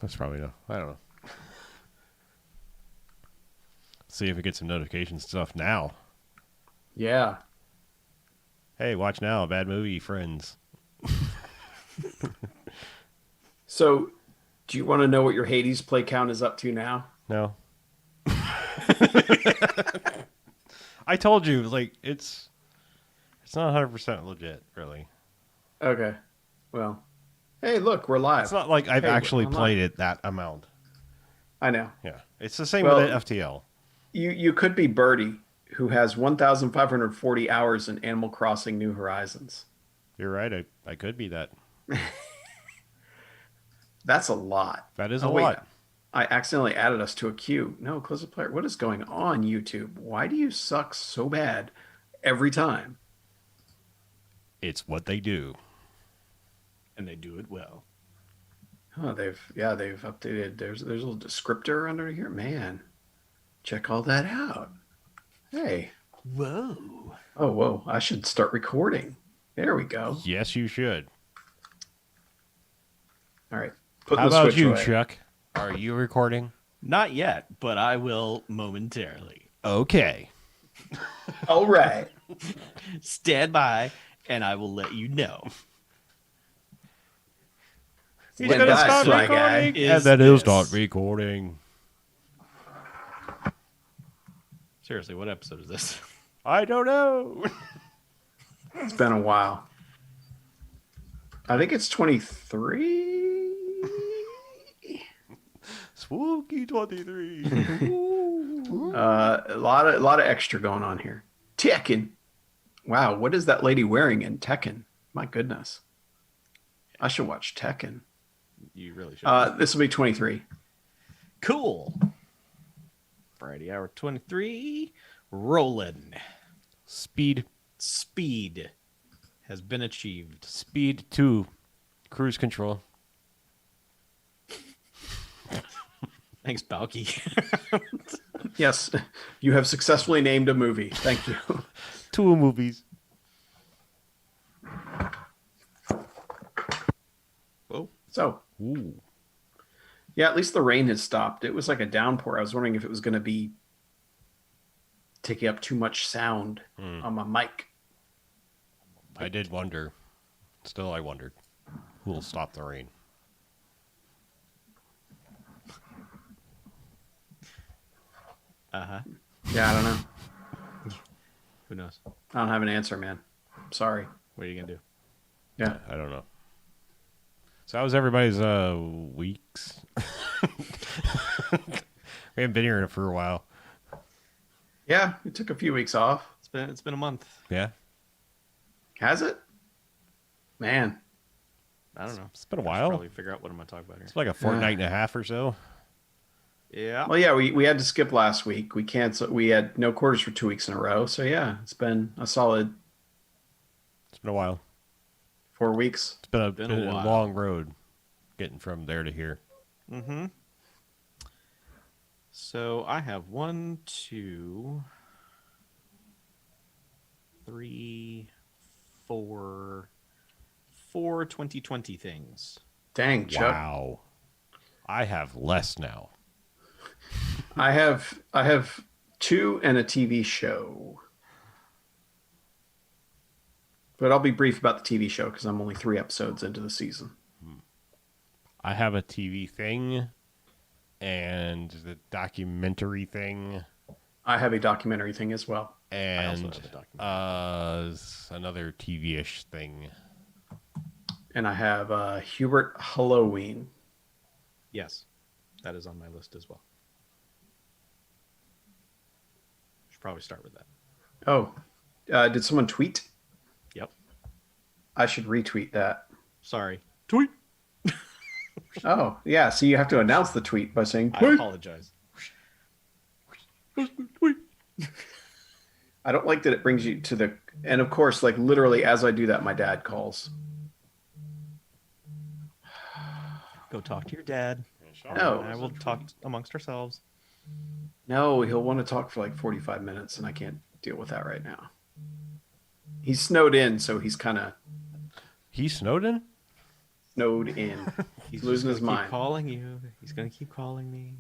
That's probably no. I don't know. See if we get some notification stuff now. Yeah. Hey, watch now. Bad movie, Friends. So, do you want to know what your Hades play count is up to now? No. I told you, like it's not 100% legit, really. Okay. Well, hey, look, we're live. It's not like I've Hey, we're actually online. played it that amount. I know. Yeah, it's the same with Well, FTL. you could be Birdie, who has 1,540 hours in Animal Crossing New Horizons. You're right. I could be that. That's a lot. That is a Oh, wait. lot. I accidentally added us to a queue. No, close the player. What is going on, YouTube? Why do you suck so bad every time? It's what they do. And they do it well. Oh, they've updated. There's a little descriptor under here. Man, check all that out. Hey. Whoa. Oh, whoa. I should start recording. There we go. Yes, you should. All right. How about you, Chuck? Are you recording? Not yet, but I will momentarily. Okay. All right. Stand by, and I will let you know. He's When gonna that's start my recording, guy. and then he'll start recording. Seriously, what episode is this? I don't know. It's been a while. I think it's 23. Spooky 23. A lot of extra going on here. Tekken. Wow, what is that lady wearing in Tekken? My goodness. I should watch Tekken. You really should. This will be 23. Cool. Friday hour 23. Rolling. Speed has been achieved. Speed 2. Cruise control. Thanks, Balky. Yes, you have successfully named a movie. Thank you. 2 movies. Whoa. So, Ooh. yeah, at least the rain has stopped. It was like a downpour. I was wondering if it was going to be taking up too much sound on my mic. I did wonder. Still, I wondered. Who will stop the rain? Uh-huh. Yeah, I don't know. Who knows? I don't have an answer, man. I'm sorry. What are you going to do? Yeah. I don't know. So how was everybody's weeks? We haven't been here for a while. Yeah, we took a few weeks off. It's been a month. Yeah. Has it? Man. I don't know. It's been a I should while. probably figure out what I'm going to talk about here. It's like a fortnight and a half or so. Yeah. Well, yeah, we had to skip last week. We canceled. We had no quarters for 2 weeks in a row. So yeah, it's been a solid It's been a while. 4 weeks. It's been a while. long road getting from there to here. Mm-hmm. So I have 1, 2, 3, 4 2020 things. Dang, Chuck. Wow. I have less now. I have 2 and a TV show. But I'll be brief about the TV show because I'm only 3 episodes into the season. I have a TV thing and the documentary thing I have a documentary thing as well. and have a documentary. another TV-ish thing. And I have Hubert Halloween. Yes, that is on my list as well. Should probably start with that. Oh, did someone tweet? Yep. I should retweet that. Sorry. Tweet. Oh, yeah. So you have to announce the tweet by saying I tweet. apologize. I don't like that it brings you to the... And of course, like literally as I do that, my dad calls. Go talk to your dad. No. And I will talk amongst ourselves. No, he'll want to talk for like 45 minutes, and I can't deal with that right now. He's snowed in, so he's kind of... He snowed in? snowed in. He's losing his mind. Keep calling you. He's gonna keep calling me.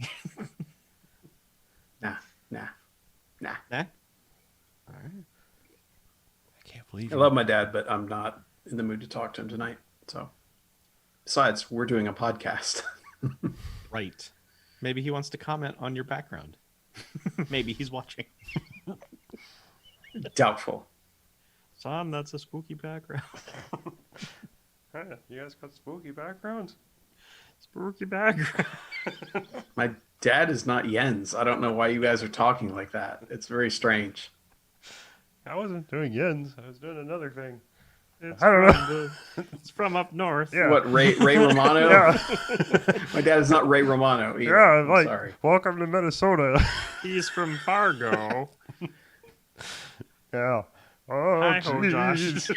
Nah. Nah. All right. I can't believe I love my dad, but I'm not in the mood to talk to him tonight. So, besides, we're doing a podcast. Right. Maybe he wants to comment on your background. Maybe he's watching. Doubtful. Son, that's a spooky background. Hey, you guys got spooky backgrounds? Spooky background. My dad is not Jens. I don't know why you guys are talking like that. It's very strange. I wasn't doing Jens. I was doing another thing. It's I don't know. It's from up north. Yeah. What, Ray Romano? Yeah. My dad is not Ray Romano either. Yeah, I'm like, sorry. welcome to Minnesota. He's from Fargo. Yeah. Oh, Hi-ho, Josh. jeez.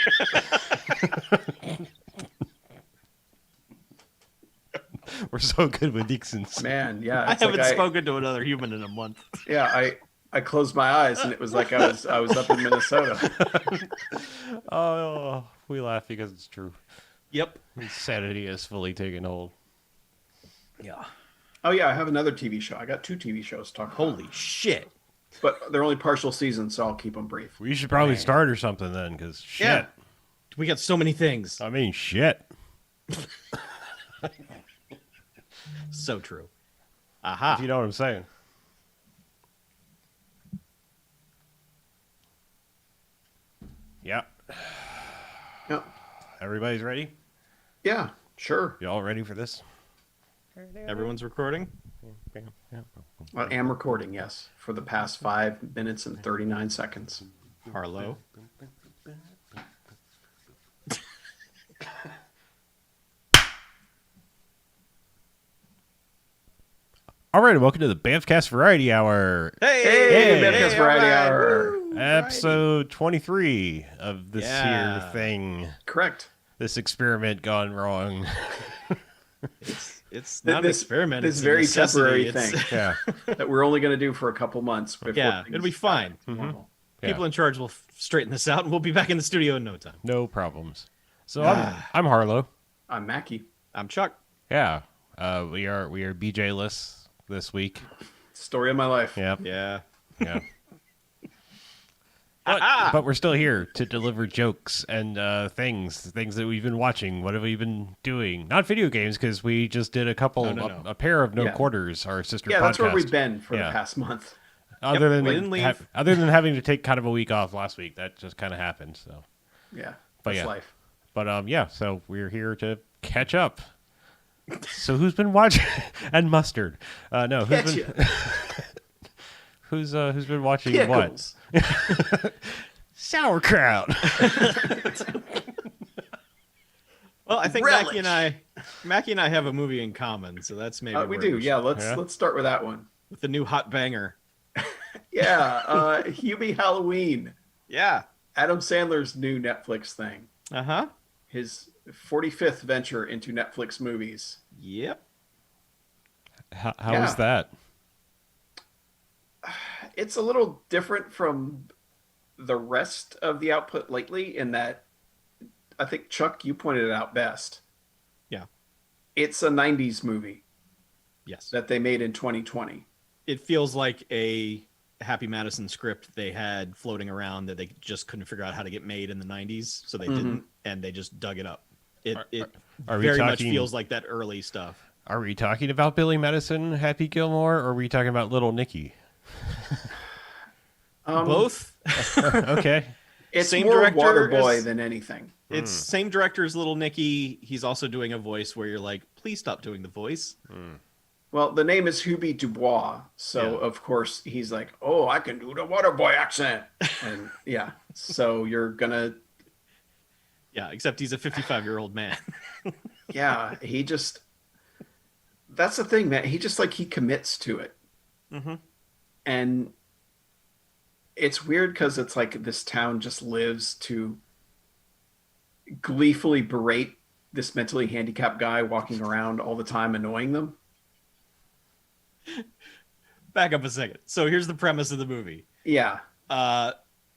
We're so good with Dixons. Man, yeah. I it's like haven't spoken to another human in a month. Yeah, I closed my eyes and it was like I was up in Minnesota. Oh, we laugh because it's true. Yep. Insanity has fully taken hold. Yeah. Oh yeah, I have another TV show. I got 2 TV shows to talk about. Holy shit. But they're only partial seasons, so I'll keep them brief. We should probably start or something then, because shit. Yeah. We got so many things. I mean, shit. So true. Aha. If you know what I'm saying. Yeah. Yeah. Everybody's ready? Yeah, sure. You all ready for this? Everyone's recording? I am recording, yes, for the past 5 minutes and 39 seconds. Harlow. All right, welcome to the BMFcast Variety Hour. Hey, BMFcast Variety all right. Hour. Woo, Episode 23 of this Yeah. here thing. Correct. This experiment gone wrong. It's not an experiment. This it's a very necessity. temporary It's- thing Yeah. that we're only going to do for a couple months. Before Yeah, things it'll be fine. go back to normal. People in charge will straighten this out, and we'll be back in the studio in no time. No problems. So I'm Harlow. I'm Mackie. I'm Chuck. Yeah. We are BJ-less this week. Story of my life. Yep. Yeah. Yeah. But we're still here to deliver jokes and things that we've been watching. What have we been doing? Not video games, because we just did a couple, No. a pair of No Yeah. Quarters, our sister Yeah, podcast. that's where we've been for Yeah. the past month. Other we didn't than leave. other than having to take kind of a week off last week, that just kind of happened. So, Yeah, But that's yeah. life. but yeah, so we're here to catch up. So who's been watching? And mustard. No, who's been who's been watching Pickles. what? Sauerkraut. Well, I think Relish. Mackie and I have a movie in common, so that's maybe We where do. should- Yeah, let's Yeah. start with that one. with the new hot banger. Yeah, Hubie Halloween. Yeah. Adam Sandler's new Netflix thing. Uh-huh. His 45th venture into Netflix movies. Yep. How Yeah. is that? It's a little different from the rest of the output lately in that I think, Chuck, you pointed it out best. Yeah. It's a 90s movie Yes. that they made in 2020. It feels like a Happy Madison script they had floating around that they just couldn't figure out how to get made in the 90s, so they didn't, and they just dug it up. It Are we very much talking- feels like that early stuff. Are we talking about Billy Madison, Happy Gilmore, or are we talking about Little Nicky? Both. Okay. It's Same more director Waterboy as- than anything. It's same director as Little Nicky. He's also doing a voice where you're like, please stop doing the voice. Well, the name is Hubie Dubois, so Yeah. of course he's like, "Oh, I can do the Waterboy accent," and yeah, so you're gonna, Yeah, except he's a 55-year-old man. yeah, he just, that's the thing, man. He just like he commits to it, and it's weird because it's like this town just lives to gleefully berate this mentally handicapped guy walking around all the time, annoying them. Back up a second. So here's the premise of the movie. Yeah,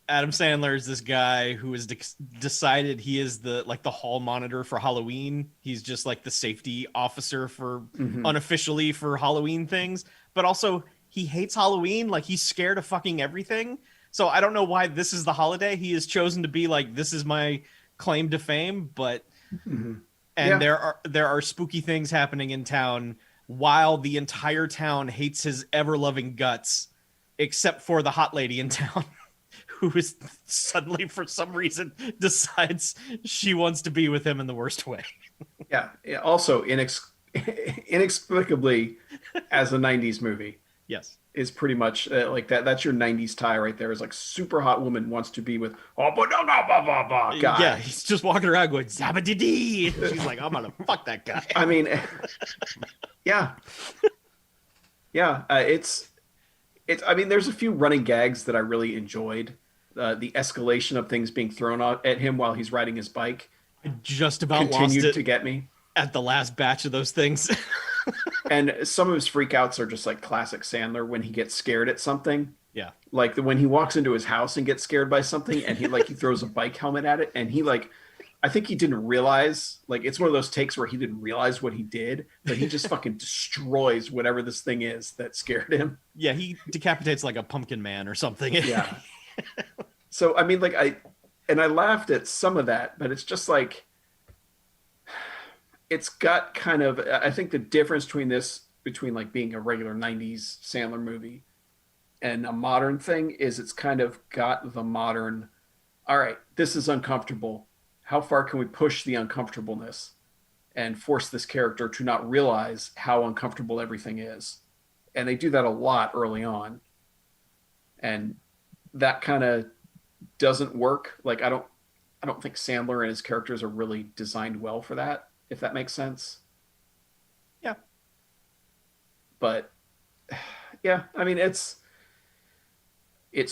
Adam Sandler is this guy who has decided he is the hall monitor for Halloween. He's just like the safety officer for unofficially for Halloween things, but also he hates Halloween. Like he's scared of fucking everything. So I don't know why this is the holiday he has chosen to be like, this is my claim to fame, but there are spooky things happening in town while the entire town hates his ever-loving guts, except for the hot lady in town. Who is suddenly, for some reason, decides she wants to be with him in the worst way. Yeah. Also, inexplicably, as a 90s movie. Yes. Is pretty much like that. That's your 90s tie right there. Is like super hot woman wants to be with guy. Yeah, he's just walking around going, zabba-dee-dee. She's like, I'm going to fuck that guy. I mean, yeah. Yeah. It's, I mean, there's a few running gags that I really enjoyed. The escalation of things being thrown at him while he's riding his bike. I just about continued lost it to get me at the last batch of those things. And some of his freakouts are just like classic Sandler when he gets scared at something. Yeah. Like when he walks into his house and gets scared by something and he throws a bike helmet at it and he I think he didn't realize, like it's one of those takes where he didn't realize what he did, but he just fucking destroys whatever this thing is that scared him. Yeah, he decapitates like a pumpkin man or something. Yeah. So I mean, I laughed at some of that, but it's just like it's got kind of, I think the difference between like being a regular 90s Sandler movie and a modern thing is it's kind of got the modern, all right, this is uncomfortable. How far can we push the uncomfortableness and force this character to not realize how uncomfortable everything is? And they do that a lot early on. And that kind of doesn't work. Like I don't think Sandler and his characters are really designed well for that, if that makes sense. Yeah. But yeah, I mean it's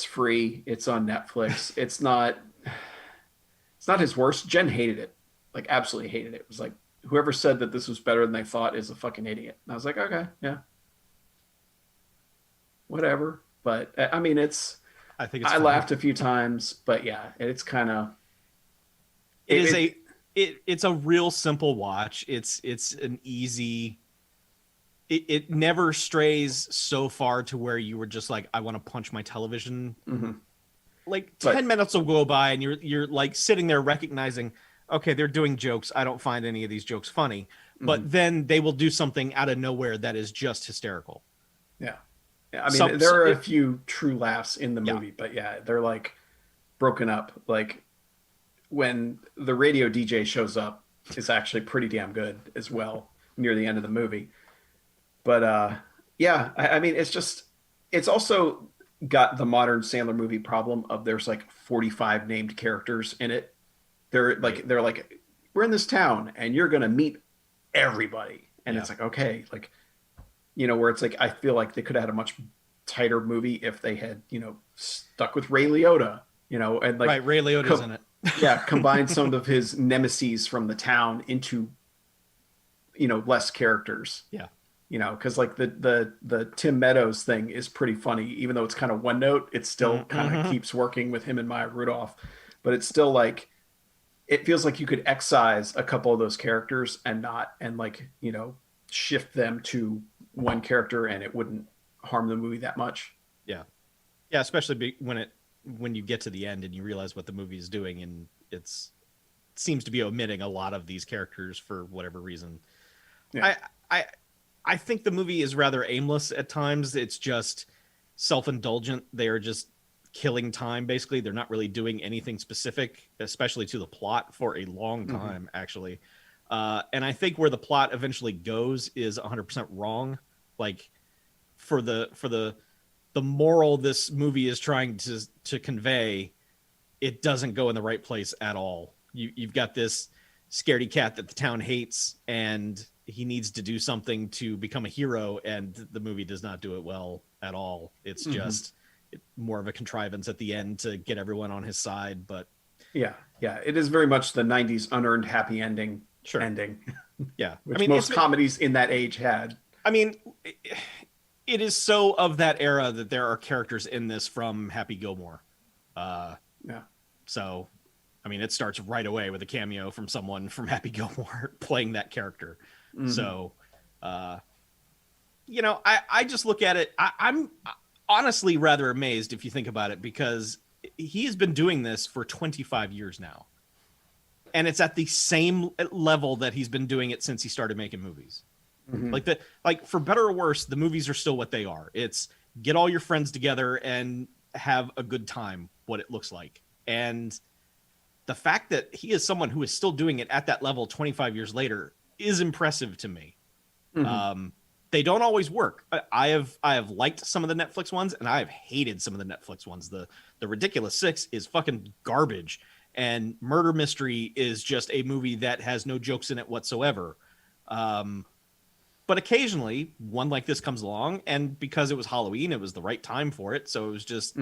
free. It's on Netflix. It's not his worst. Jen hated it. Like absolutely hated it. It was like whoever said that this was better than they thought is a fucking idiot. And I was like, okay, yeah. Whatever. But I mean I think it's I funny. laughed a few times, but yeah, it's kind of it's a real simple watch. It's an easy. It never strays so far to where you were just like, I want to punch my television. Mm-hmm. Like 10 minutes will go by and you're like sitting there recognizing, okay, they're doing jokes. I don't find any of these jokes funny, but then they will do something out of nowhere that is just hysterical. Yeah. I mean, there are a few true laughs in the movie, but yeah, they're like broken up. Like when the radio DJ shows up is actually pretty damn good as well near the end of the movie. But yeah, I mean, it's also got the modern Sandler movie problem of there's like 45 named characters in it. They're like, we're in this town and you're going to meet everybody. And it's like, okay, like, you know, where it's like, I feel like they could have had a much tighter movie if they had, you know, stuck with Ray Liotta, you know, and like right, Ray Liotta's in it. Yeah, combine some of his nemesis from the town into, you know, less characters. Yeah. You know, because like the Tim Meadows thing is pretty funny, even though it's kind of one note, it still kind of keeps working with him and Maya Rudolph. But it's still like, it feels like you could excise a couple of those characters and like, you know, shift them to one character and it wouldn't harm the movie that much. Yeah. Yeah, especially when you get to the end and you realize what the movie is doing and it seems to be omitting a lot of these characters for whatever reason. Yeah. I think the movie is rather aimless at times. It's just self-indulgent. They are just killing time, basically. They're not really doing anything specific, especially to the plot, for a long time, actually. And I think where the plot eventually goes is 100% wrong. Like, for the moral this movie is trying to convey, it doesn't go in the right place at all. You've got this scaredy cat that the town hates, and he needs to do something to become a hero, and the movie does not do it well at all. It's just more of a contrivance at the end to get everyone on his side. But yeah, it is very much the 90s unearned happy ending. Ending. Yeah. Which most comedies in that age had. I mean, it is so of that era that there are characters in this from Happy Gilmore. Yeah. So, I mean, it starts right away with a cameo from someone from Happy Gilmore playing that character. Mm-hmm. So, I just look at it. I'm honestly rather amazed if you think about it, because he's been doing this for 25 years now. And it's at the same level that he's been doing it since he started making movies. Mm-hmm. Like for better or worse, the movies are still what they are. It's get all your friends together and have a good time, what it looks like. And the fact that he is someone who is still doing it at that level 25 years later is impressive to me. Mm-hmm. They don't always work. I have liked some of the Netflix ones, and I have hated some of the Netflix ones. The Ridiculous Six is fucking garbage, and Murder Mystery is just a movie that has no jokes in it whatsoever. But occasionally one like this comes along, and because it was Halloween, it was the right time for it. So it was just,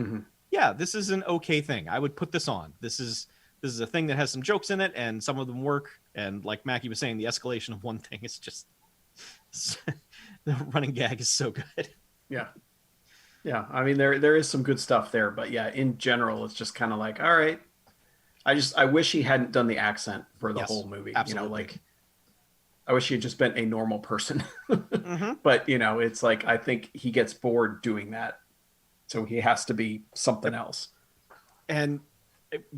yeah, this is an okay thing. I would put this on. This is a thing that has some jokes in it, and some of them work. And like Mackie was saying, the escalation of one thing is just the running gag is so good. Yeah. Yeah. I mean, there is some good stuff there, but yeah, in general, it's just kind of like, all right. I wish he hadn't done the accent for the whole movie. Absolutely. Like, I wish he had just been a normal person. But, it's like, I think he gets bored doing that. So he has to be something else. And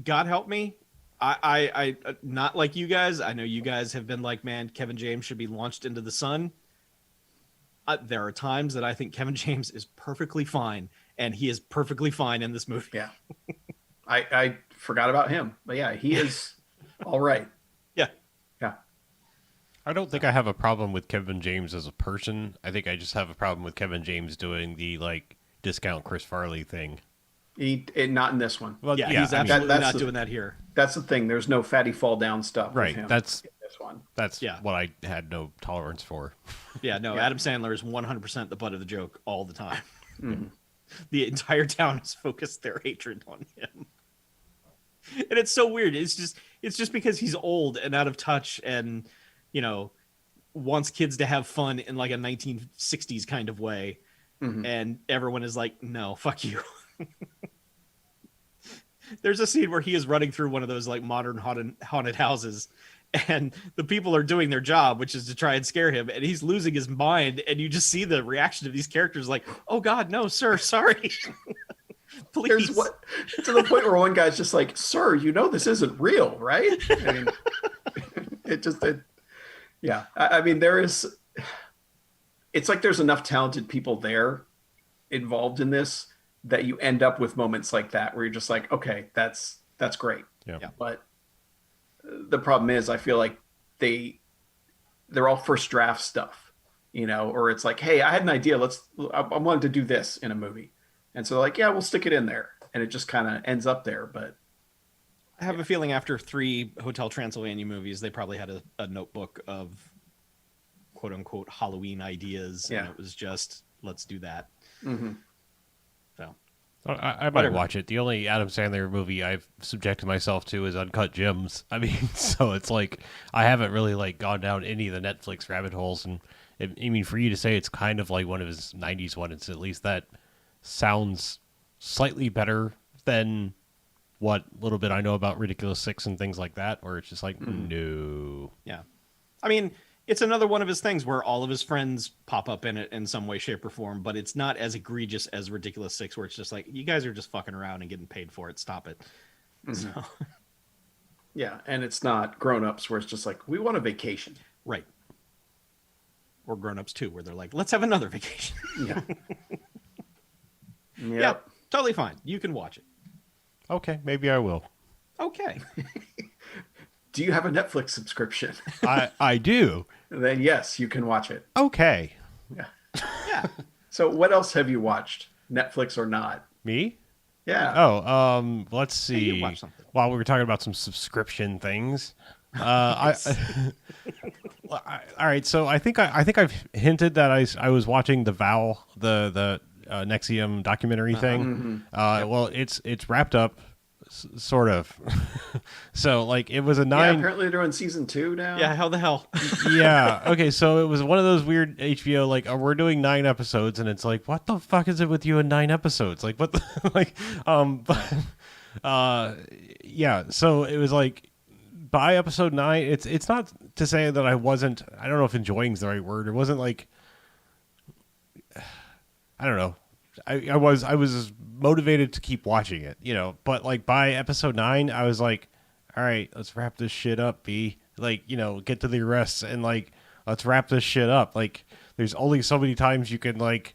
God help me, I not like you guys. I know you guys have been like, man, Kevin James should be launched into the sun. There are times that I think Kevin James is perfectly fine, and he is perfectly fine in this movie. Yeah. I forgot about him, but yeah, he is all right. Yeah. Yeah. I don't think I have a problem with Kevin James as a person. I think I just have a problem with Kevin James doing the discount Chris Farley thing. Not in this one. Well, yeah, he's absolutely not doing that here. That's the thing. There's no fatty fall down stuff. Right. With him That's in this one. That's what I had no tolerance for. Yeah, no, Adam Sandler is 100% the butt of the joke all the time. Mm-hmm. The entire town has focused their hatred on him. And it's so weird. It's just because he's old and out of touch and, wants kids to have fun in like a 1960s kind of way. Mm-hmm. And everyone is like, no, fuck you. There's a scene where he is running through one of those like modern haunted houses, and the people are doing their job, which is to try and scare him, and he's losing his mind, and you just see the reaction of these characters like, oh God, no, sir, sorry. Please. To the point where one guy's just like, sir, this isn't real, right? I mean, I mean, it's like there's enough talented people there involved in this that you end up with moments like that where you're just like, okay, that's great. Yeah. But the problem is I feel like they're all first draft stuff, or it's like, hey, I had an idea. I wanted to do this in a movie. And so they're like, yeah, we'll stick it in there. And it just kind of ends up there. But I have a feeling after 3 Hotel Transylvania movies, they probably had a notebook of quote unquote Halloween ideas. And it was just, let's do that. Mm-hmm. So I might watch it. The only Adam Sandler movie I've subjected myself to is Uncut Gems. I mean, so it's like I haven't really gone down any of the Netflix rabbit holes. And I mean, for you to say it's kind of like one of his 90s ones, at least that sounds slightly better than what little bit I know about Ridiculous Six and things like that, where it's just like, no. Yeah. I mean, it's another one of his things where all of his friends pop up in it in some way, shape, or form, but it's not as egregious as Ridiculous Six, where it's just like, you guys are just fucking around and getting paid for it. Stop it. Mm-hmm. So. Yeah, and it's not Grown-Ups where it's just like, we want a vacation. Right. Or Grown-Ups too, where they're like, let's have another vacation. Yeah. Yeah, totally fine. You can watch it. Okay, maybe I will. Okay. Do you have a Netflix subscription? I do. Then yes, you can watch it. Okay. Yeah. Yeah. So what else have you watched, Netflix or not? Me? Yeah. Oh, let's see. Hey, you watch something. While we were talking about some subscription things, all right. So I think I've hinted that I was watching the Vow, the Nexium documentary thing. Mm-hmm. Well, it's wrapped up, sort of. So it was a 9. Yeah, apparently they're on season 2 now. Yeah, how the hell? Yeah. Okay. So it was one of those weird HBO we're doing 9 episodes, and it's like, what the fuck is it with you in 9 episodes? But Yeah. So it was like by episode 9, it's not to say that I don't know if enjoying is the right word. It wasn't like, I don't know. I was motivated to keep watching it, but like by episode 9, I was like, all right, let's wrap this shit up, B. Like, get to the arrests and like, let's wrap this shit up. Like, there's only so many times you can like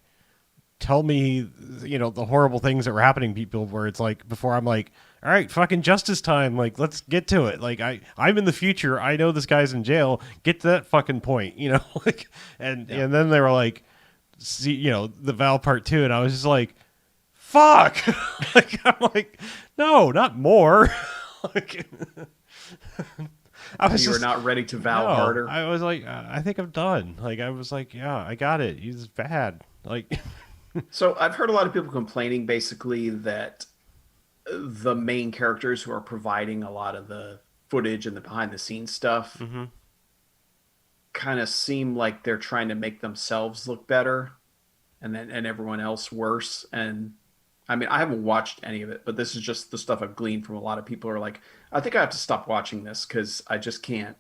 tell me, the horrible things that were happening to people where it's like, before I'm like, all right, fucking justice time. Like, let's get to it. Like, I'm in the future. I know this guy's in jail. Get to that fucking point, like, and then they were like, see, the Val part 2. And I was just like, fuck. Like, I'm like, no, not more. Like, you were not ready to Val harder. I was like, I think I'm done. Like, I was like, yeah, I got it. He's bad. Like, so I've heard a lot of people complaining basically that the main characters who are providing a lot of the footage and the behind the scenes stuff kind of seem like they're trying to make themselves look better and everyone else worse. And I mean, I haven't watched any of it, but this is just the stuff I've gleaned from a lot of people who are like, I think I have to stop watching this because I just can't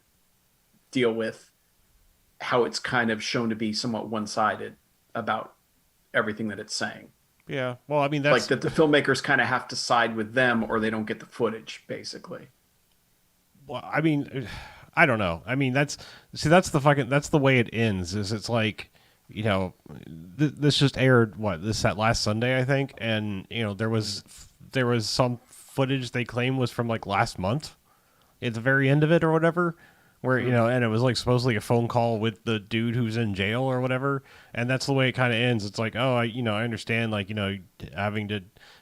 deal with how it's kind of shown to be somewhat one-sided about everything that it's saying. Yeah. Well, I mean, that's like that the filmmakers kind of have to side with them or they don't get the footage, basically. Well, I mean, I don't know. I mean, that's the way it ends. Is it's like, this just aired that last Sunday, I think, and there was some footage they claim was from like last month at the very end of it or whatever, where and it was like supposedly a phone call with the dude who's in jail or whatever, and that's the way it kind of ends. It's like, oh, I understand, like, having to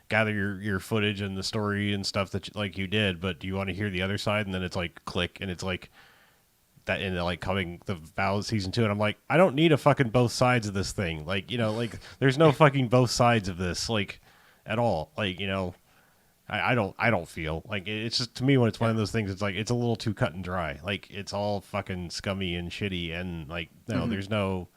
gather your footage and the story and stuff that you did, but do you want to hear the other side? And then it's like click, and it's like that, and like coming the Val season 2, and I'm like, I don't need a fucking both sides of this thing. Like, like there's no fucking both sides of this, like, at all. Like, I don't feel like it's just, to me, when it's one of those things, it's like it's a little too cut and dry. Like, it's all fucking scummy and shitty, and like, no, there's no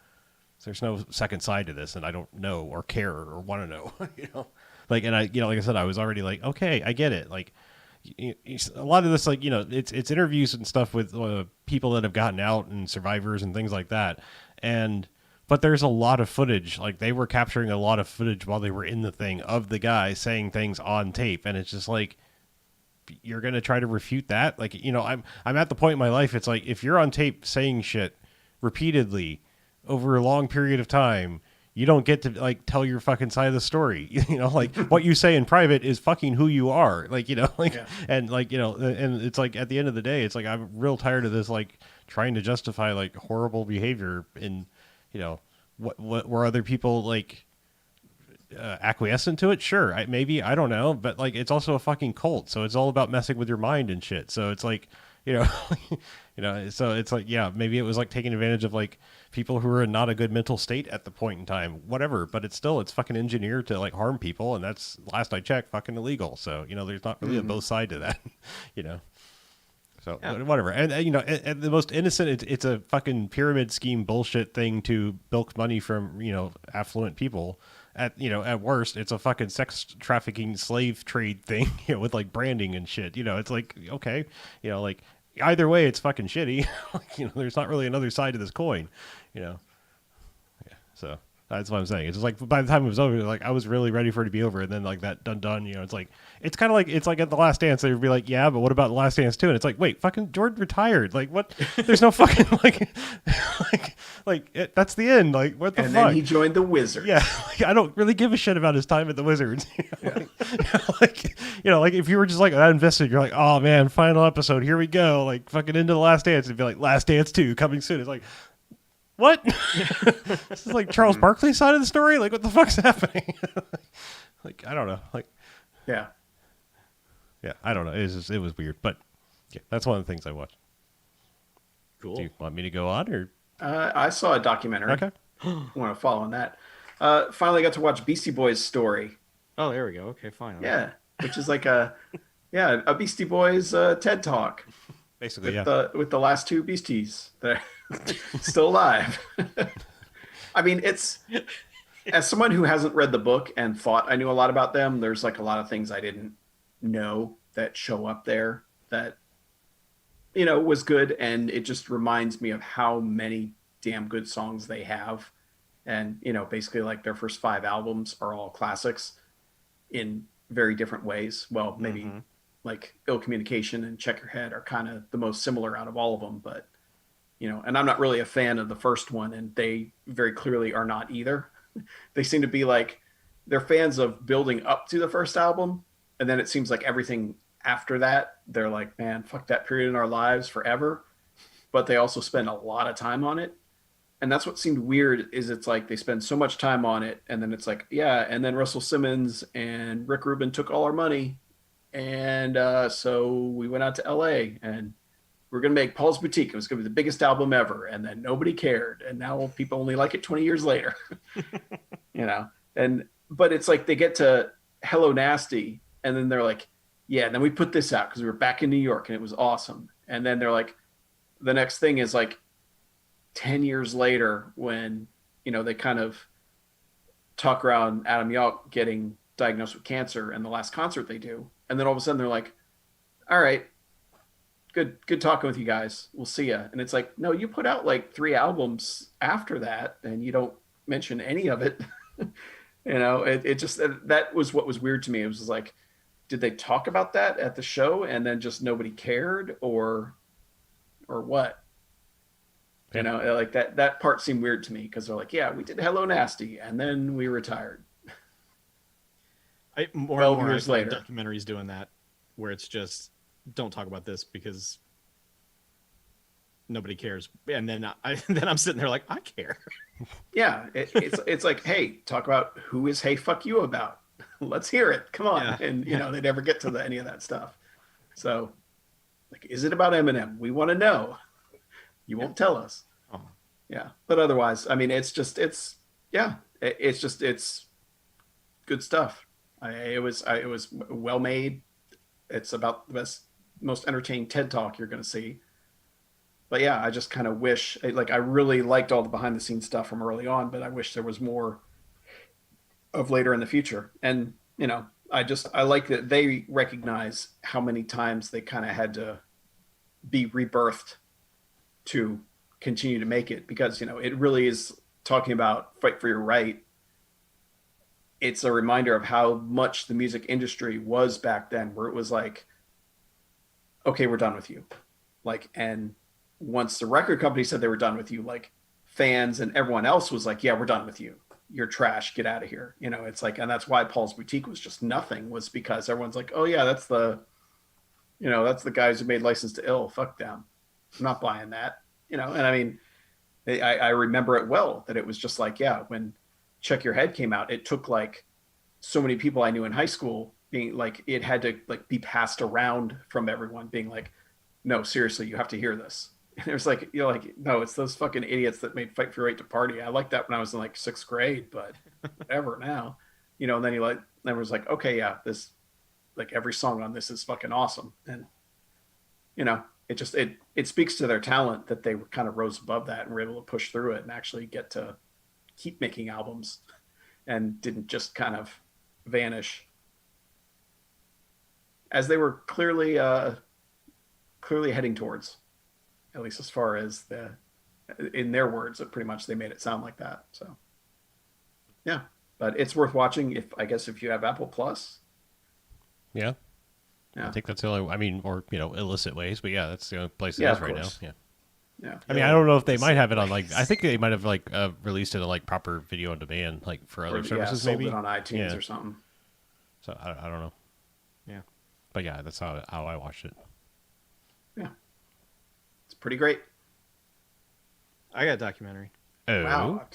second side to this, and I don't know or care or want to know. Like, and I, like I said, I was already like, okay, I get it. Like, a lot of this, like, it's interviews and stuff with people that have gotten out and survivors and things like that, but there's a lot of footage. Like, they were capturing a lot of footage while they were in the thing of the guy saying things on tape, and it's just like, you're gonna try to refute that? Like, I'm at the point in my life, it's like, if you're on tape saying shit repeatedly over a long period of time, you don't get to like tell your fucking side of the story. Like, what you say in private is fucking who you are. Like, and like, and it's like, at the end of the day, it's like, I'm real tired of this, like, trying to justify like horrible behavior in, what were other people like acquiescent to it? Sure, maybe, I don't know, but like, it's also a fucking cult, so it's all about messing with your mind and shit. So it's like, so it's like, yeah, maybe it was like taking advantage of like people who are in not a good mental state at the point in time, whatever, but it's fucking engineered to like harm people, and that's, last I checked, fucking illegal. So there's not really a both side to that. So whatever. And and the most innocent, it's a fucking pyramid scheme bullshit thing to bilk money from affluent people. At worst, it's a fucking sex trafficking slave trade thing, with like branding and shit. It's like, okay, like, either way, it's fucking shitty. There's not really another side to this coin, Yeah, so that's what I'm saying. It's just like, by the time it was over, like, I was really ready for it to be over, and then like that done. It's like, it's kind of like, it's like at The Last Dance, they'd be like, yeah, but what about The Last Dance 2? And it's like, wait, fucking Jordan retired. Like, what? There's no fucking that's the end. Like, what the fuck? And then he joined the Wizards. Yeah, like, I don't really give a shit about his time at the Wizards. Like, if you were just like that invested, you're like, oh man, final episode, here we go, like fucking into The Last Dance, it'd be like, Last Dance 2 coming soon. It's like, what? This is like Charles Barkley's side of the story. Like, what the fuck's happening? Like, I don't know. Like, yeah, I don't know. It was weird, but yeah, that's one of the things I watched. Cool. Do you want me to go on, or? I saw a documentary. Okay. I want to follow on that. Finally got to watch Beastie Boys' story. Oh, there we go. Okay, fine. Yeah, which is like a Beastie Boys TED Talk. Basically, with the last two Beasties that are still alive. I mean, it's, as someone who hasn't read the book and thought I knew a lot about them, there's like a lot of things I didn't know that show up there that, you know, was good. And it just reminds me of how many damn good songs they have. And, you know, basically like their first 5 albums are all classics in very different ways. Well, maybe like Ill Communication and Check Your Head are kind of the most similar out of all of them. But, you know, and I'm not really a fan of the first one, and they very clearly are not either. They seem to be like, they're fans of building up to the first album. And then it seems like everything after that, they're like, man, fuck that period in our lives forever. But they also spend a lot of time on it. And that's what seemed weird, is it's like they spend so much time on it, and then it's like, yeah, and then Russell Simmons and Rick Rubin took all our money, and so we went out to LA and we're going to make Paul's Boutique. It was going to be the biggest album ever, and then nobody cared, and now people only like it 20 years later. You know. But it's like they get to Hello Nasty, and then they're like, yeah, and then we put this out because we were back in New York and it was awesome. And then they're like, the next thing is like 10 years later, when, you know, they kind of talk around Adam Yauch getting diagnosed with cancer and the last concert they do. And then all of a sudden they're like, all right, good talking with you guys. We'll see ya. And it's like, no, you put out like 3 albums after that and you don't mention any of it. You know, it just, that was what was weird to me. It was like, did they talk about that at the show and then just nobody cared, or what? You know, like that part seemed weird to me, because they're like, yeah, we did Hello Nasty and then we retired. More and more years later, documentaries doing that, where it's just, don't talk about this because nobody cares. And then I'm sitting there like, I care. Yeah, it's like, hey, talk about who is Hey Fuck You about. Let's hear it. Come on. Yeah. And you know, they never get to any of that stuff. So, like, is it about Eminem? We want to know. You won't tell us. Oh. Yeah, but otherwise, I mean, it's good stuff. It was well made. It's about the best, most entertaining TED Talk you're going to see. But yeah, I just kind of wish, like, I really liked all the behind the scenes stuff from early on, but I wish there was more of later in the future. And, you know, I like that they recognize how many times they kind of had to be rebirthed to continue to make it, because, you know, it really is talking about fight for your right. It's a reminder of how much the music industry was back then, where it was like, okay, we're done with you. Like, and once the record company said they were done with you, like, fans and everyone else was like, yeah, we're done with you. You're trash. Get out of here. You know, it's like, and that's why Paul's Boutique was just nothing, was because everyone's like, oh yeah, that's the guys who made License to Ill. Fuck them. I'm not buying that. You know, and I mean, I remember it well, that it was just like, yeah, when Check Your Head came out, it took like so many people I knew in high school being like, it had to like be passed around from everyone being like, no, seriously, you have to hear this. And it was like, you're like, no, it's those fucking idiots that made Fight for Your Right to Party. I liked that when I was in like 6th grade, but whatever now, you know. And then then was like, okay, yeah, this, like, every song on this is fucking awesome. And, you know, it speaks to their talent that they kind of rose above that and were able to push through it and actually get to keep making albums and didn't just kind of vanish, as they were clearly heading towards, at least as far as in their words, that pretty much they made it sound like that. So yeah, but it's worth watching if you have Apple Plus. Yeah. I think that's the only, I mean, or, you know, illicit ways, but yeah, that's the only place it is right now. Yeah. Yeah. I mean, I don't know if they might have it on, like, I think they might have, like, released it on, like, proper video on demand, like, for other services, sold maybe. It on iTunes or something. So I don't know. Yeah. But yeah, that's how I watched it. Yeah. It's pretty great. I got a documentary. Oh. Wow.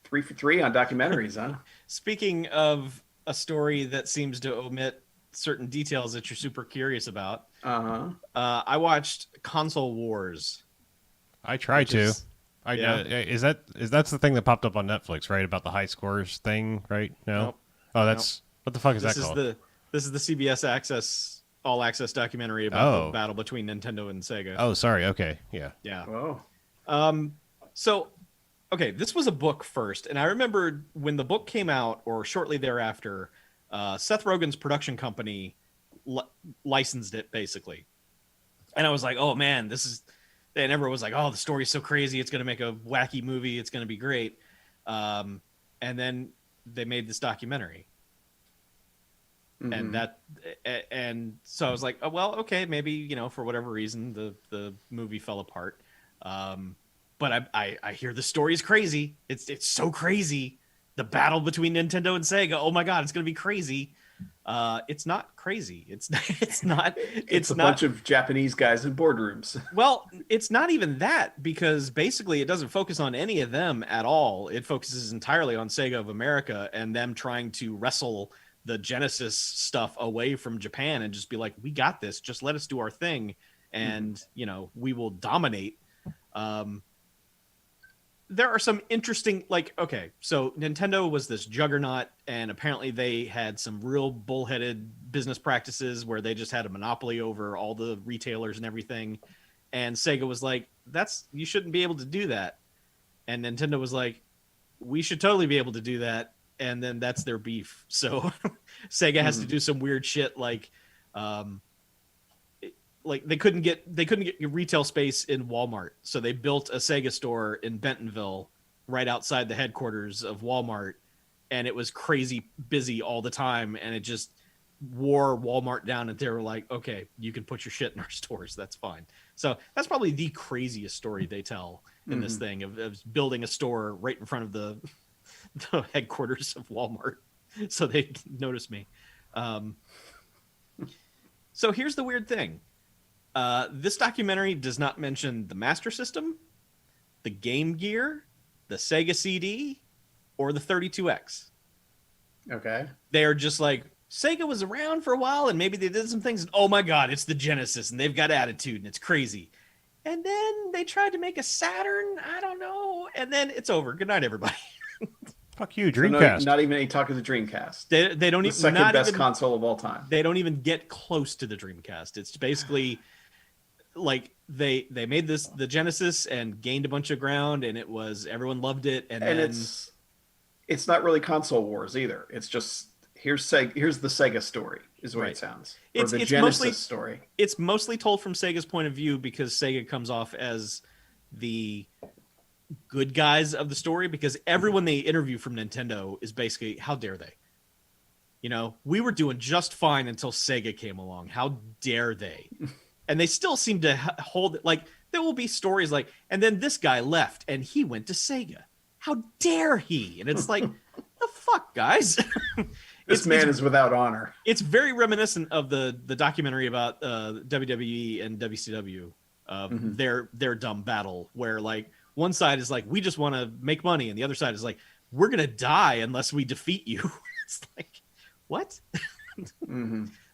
3 for 3 on documentaries, huh? Speaking of a story that seems to omit certain details that you're super curious about. I watched Console Wars. I tried to. Is that's the thing that popped up on Netflix, right? About the high scores thing, right? No. Nope. Oh, that's what the fuck is that called? This is the CBS All Access documentary about the battle between Nintendo and Sega. Oh, sorry. Okay. Yeah. Yeah. Oh. So, okay, this was a book first, and I remember when the book came out, or shortly thereafter, Seth Rogen's production company licensed it basically. And I was like, oh man, this is, and everyone was like, oh, the story's so crazy. It's going to make a wacky movie. It's going to be great. And then they made this documentary. And and so I was like, oh, well, okay, maybe, you know, for whatever reason, the movie fell apart. But I hear the story is crazy. It's so crazy. The battle between Nintendo and Sega. Oh my God, it's going to be crazy. It's not crazy. It's not. It's a bunch of Japanese guys in boardrooms. Well, it's not even that, because basically it doesn't focus on any of them at all. It focuses entirely on Sega of America and them trying to wrestle the Genesis stuff away from Japan and just be like, we got this. Just let us do our thing, and you know, we will dominate. There are some interesting, like, okay, so Nintendo was this juggernaut, and apparently they had some real bullheaded business practices where they just had a monopoly over all the retailers and everything. And Sega was like, you shouldn't be able to do that. And Nintendo was like, we should totally be able to do that. And then that's their beef. So Sega has to do some weird shit, like they couldn't get retail space in Walmart, so they built a Sega store in Bentonville, right outside the headquarters of Walmart, and it was crazy busy all the time, and it just wore Walmart down. And they were like, "Okay, you can put your shit in our stores. That's fine." So that's probably the craziest story they tell in this thing of building a store right in front of the headquarters of Walmart, so they notice me. So here's the weird thing. This documentary does not mention the Master System, the Game Gear, the Sega CD, or the 32X. Okay. They are just like, Sega was around for a while, and maybe they did some things. And, oh my God, it's the Genesis, and they've got attitude, and it's crazy. And then they tried to make a Saturn. I don't know. And then it's over. Good night, everybody. Fuck you, Dreamcast. So not even any talk of the Dreamcast. They don't the even second best console of all time. They don't even get close to the Dreamcast. It's basically like they made the Genesis and gained a bunch of ground, and it was, everyone loved it, and then it's not really console wars either. It's just here's the Sega story is what it sounds. Or the Genesis story. It's mostly told from Sega's point of view, because Sega comes off as the good guys of the story, because everyone they interview from Nintendo is basically, how dare they? You know, we were doing just fine until Sega came along. How dare they? And they still seem to hold it. Like, there will be stories like, and then this guy left and he went to Sega. How dare he? And it's like, the fuck, guys? This man is without honor. It's very reminiscent of the documentary about WWE and WCW, their dumb battle, where like one side is like, we just want to make money, and the other side is like, we're gonna die unless we defeat you. It's like, what?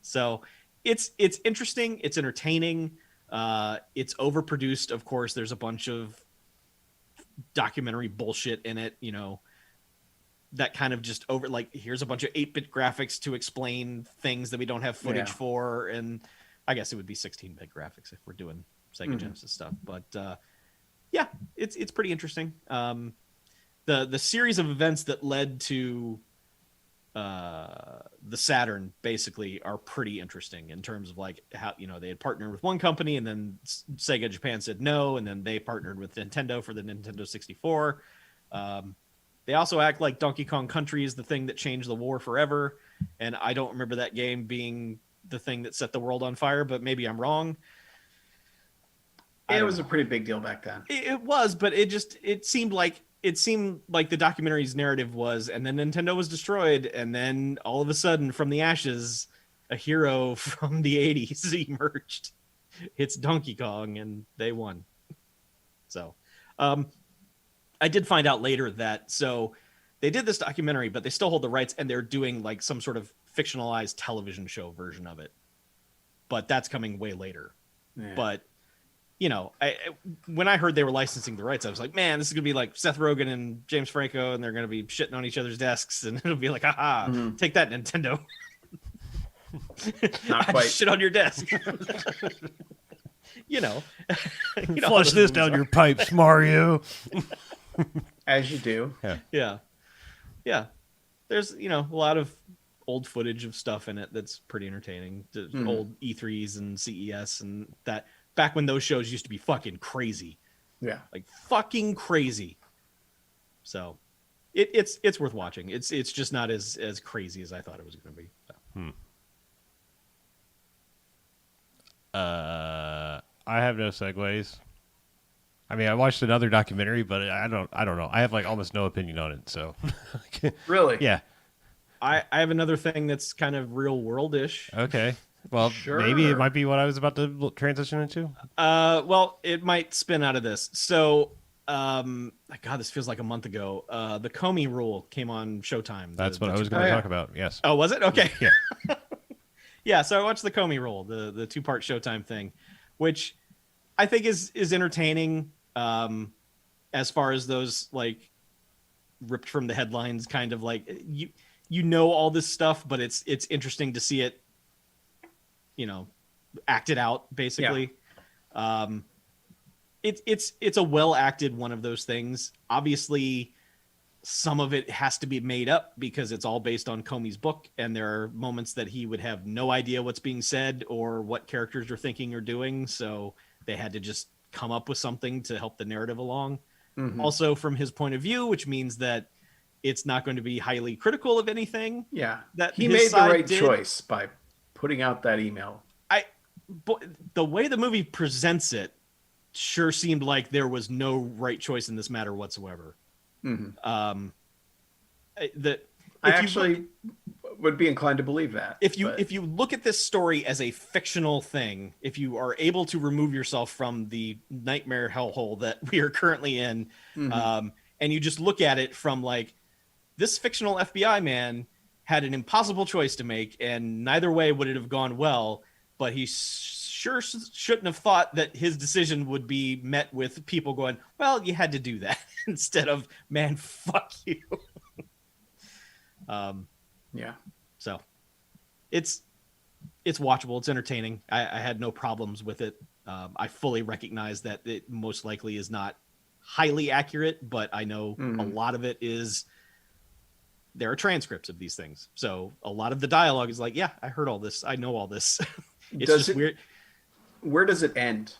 So it's interesting. It's entertaining. It's overproduced. Of course, there's a bunch of documentary bullshit in it, you know, that kind of just over, like, here's a bunch of 8-bit graphics to explain things that we don't have footage for. And I guess it would be 16-bit graphics if we're doing Sega Genesis stuff. But yeah, it's pretty interesting. The series of events that led to the Saturn basically are pretty interesting in terms of like how, you know, they had partnered with one company, and then Sega Japan said no, and then they partnered with Nintendo for the Nintendo 64. They also act like Donkey Kong Country is the thing that changed the war forever, and I don't remember that game being the thing that set the world on fire, but maybe I'm wrong. It was a pretty big deal back then. It was, but it seemed like the documentary's narrative was, and then Nintendo was destroyed, and then all of a sudden, from the ashes, a hero from the 80s emerged. It's Donkey Kong, and they won. So, I did find out later that, so they did this documentary, but they still hold the rights, and they're doing like some sort of fictionalized television show version of it. But that's coming way later. Yeah. But, you know, when I heard they were licensing the rights, I was like, man, this is going to be like Seth Rogen and James Franco, and they're going to be shitting on each other's desks, and it'll be like, haha, take that, Nintendo. Not quite. Shit on your desk. you know flush this down your pipes, Mario. As you do. Yeah. There's, you know, a lot of old footage of stuff in it that's pretty entertaining. Old E3s and CES and that, back when those shows used to be fucking crazy. Yeah. Like fucking crazy. So it's worth watching. It's just not as crazy as I thought it was going to be. So. I have no segues. I mean, I watched another documentary, but I don't know. I have like almost no opinion on it. So, really, yeah. I have another thing that's kind of real world-ish. Okay. Well, sure. Maybe it might be what I was about to transition into. Well, it might spin out of this. So, God, this feels like a month ago. The Comey Rule came on Showtime. That's what I was going to talk about. Yes. Oh, was it? Okay. Yeah. Yeah. So I watched the Comey Rule, the 2-part Showtime thing, which I think is entertaining. As far as those like ripped from the headlines, kind of like you know all this stuff, but it's interesting to see it, acted out basically. Yeah. It's a well acted one of those things. Obviously, some of it has to be made up because it's all based on Comey's book, and there are moments that he would have no idea what's being said or what characters are thinking or doing, so they had to just come up with something to help the narrative along. Mm-hmm. Also from his point of view, which means that it's not going to be highly critical of anything. Yeah, that he made the right choice by putting out that email. The way the movie presents it sure seemed like there was no right choice in this matter whatsoever. Mm-hmm. I actually would be inclined to believe that. If you look at this story as a fictional thing, if you are able to remove yourself from the nightmare hellhole that we are currently in, mm-hmm. And you just look at it from like, this fictional FBI man had an impossible choice to make, and neither way would it have gone well, but he sure shouldn't have thought that his decision would be met with people going, well, you had to do that, instead of, man, fuck you. Yeah. So it's watchable. It's entertaining. I had no problems with it. I fully recognize that it most likely is not highly accurate, but I know a lot of it is. There are transcripts of these things. So a lot of the dialogue is like, yeah, I heard all this. I know all this. It's weird. Where does it end?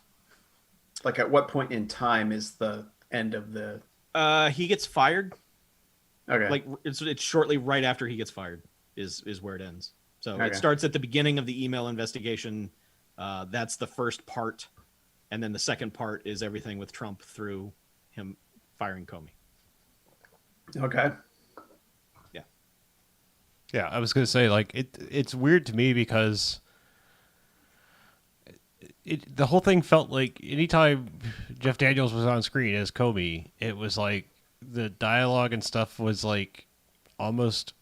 Like at what point in time is the end of the... He gets fired. Okay. Like it's shortly right after he gets fired is where it ends. So It starts at the beginning of the email investigation. That's the first part. And then the second part is everything with Trump through him firing Comey. Okay. Yeah. Yeah, I was going to say, like, it's weird to me because the whole thing felt like anytime Jeff Daniels was on screen as Comey, it was like the dialogue and stuff was like almost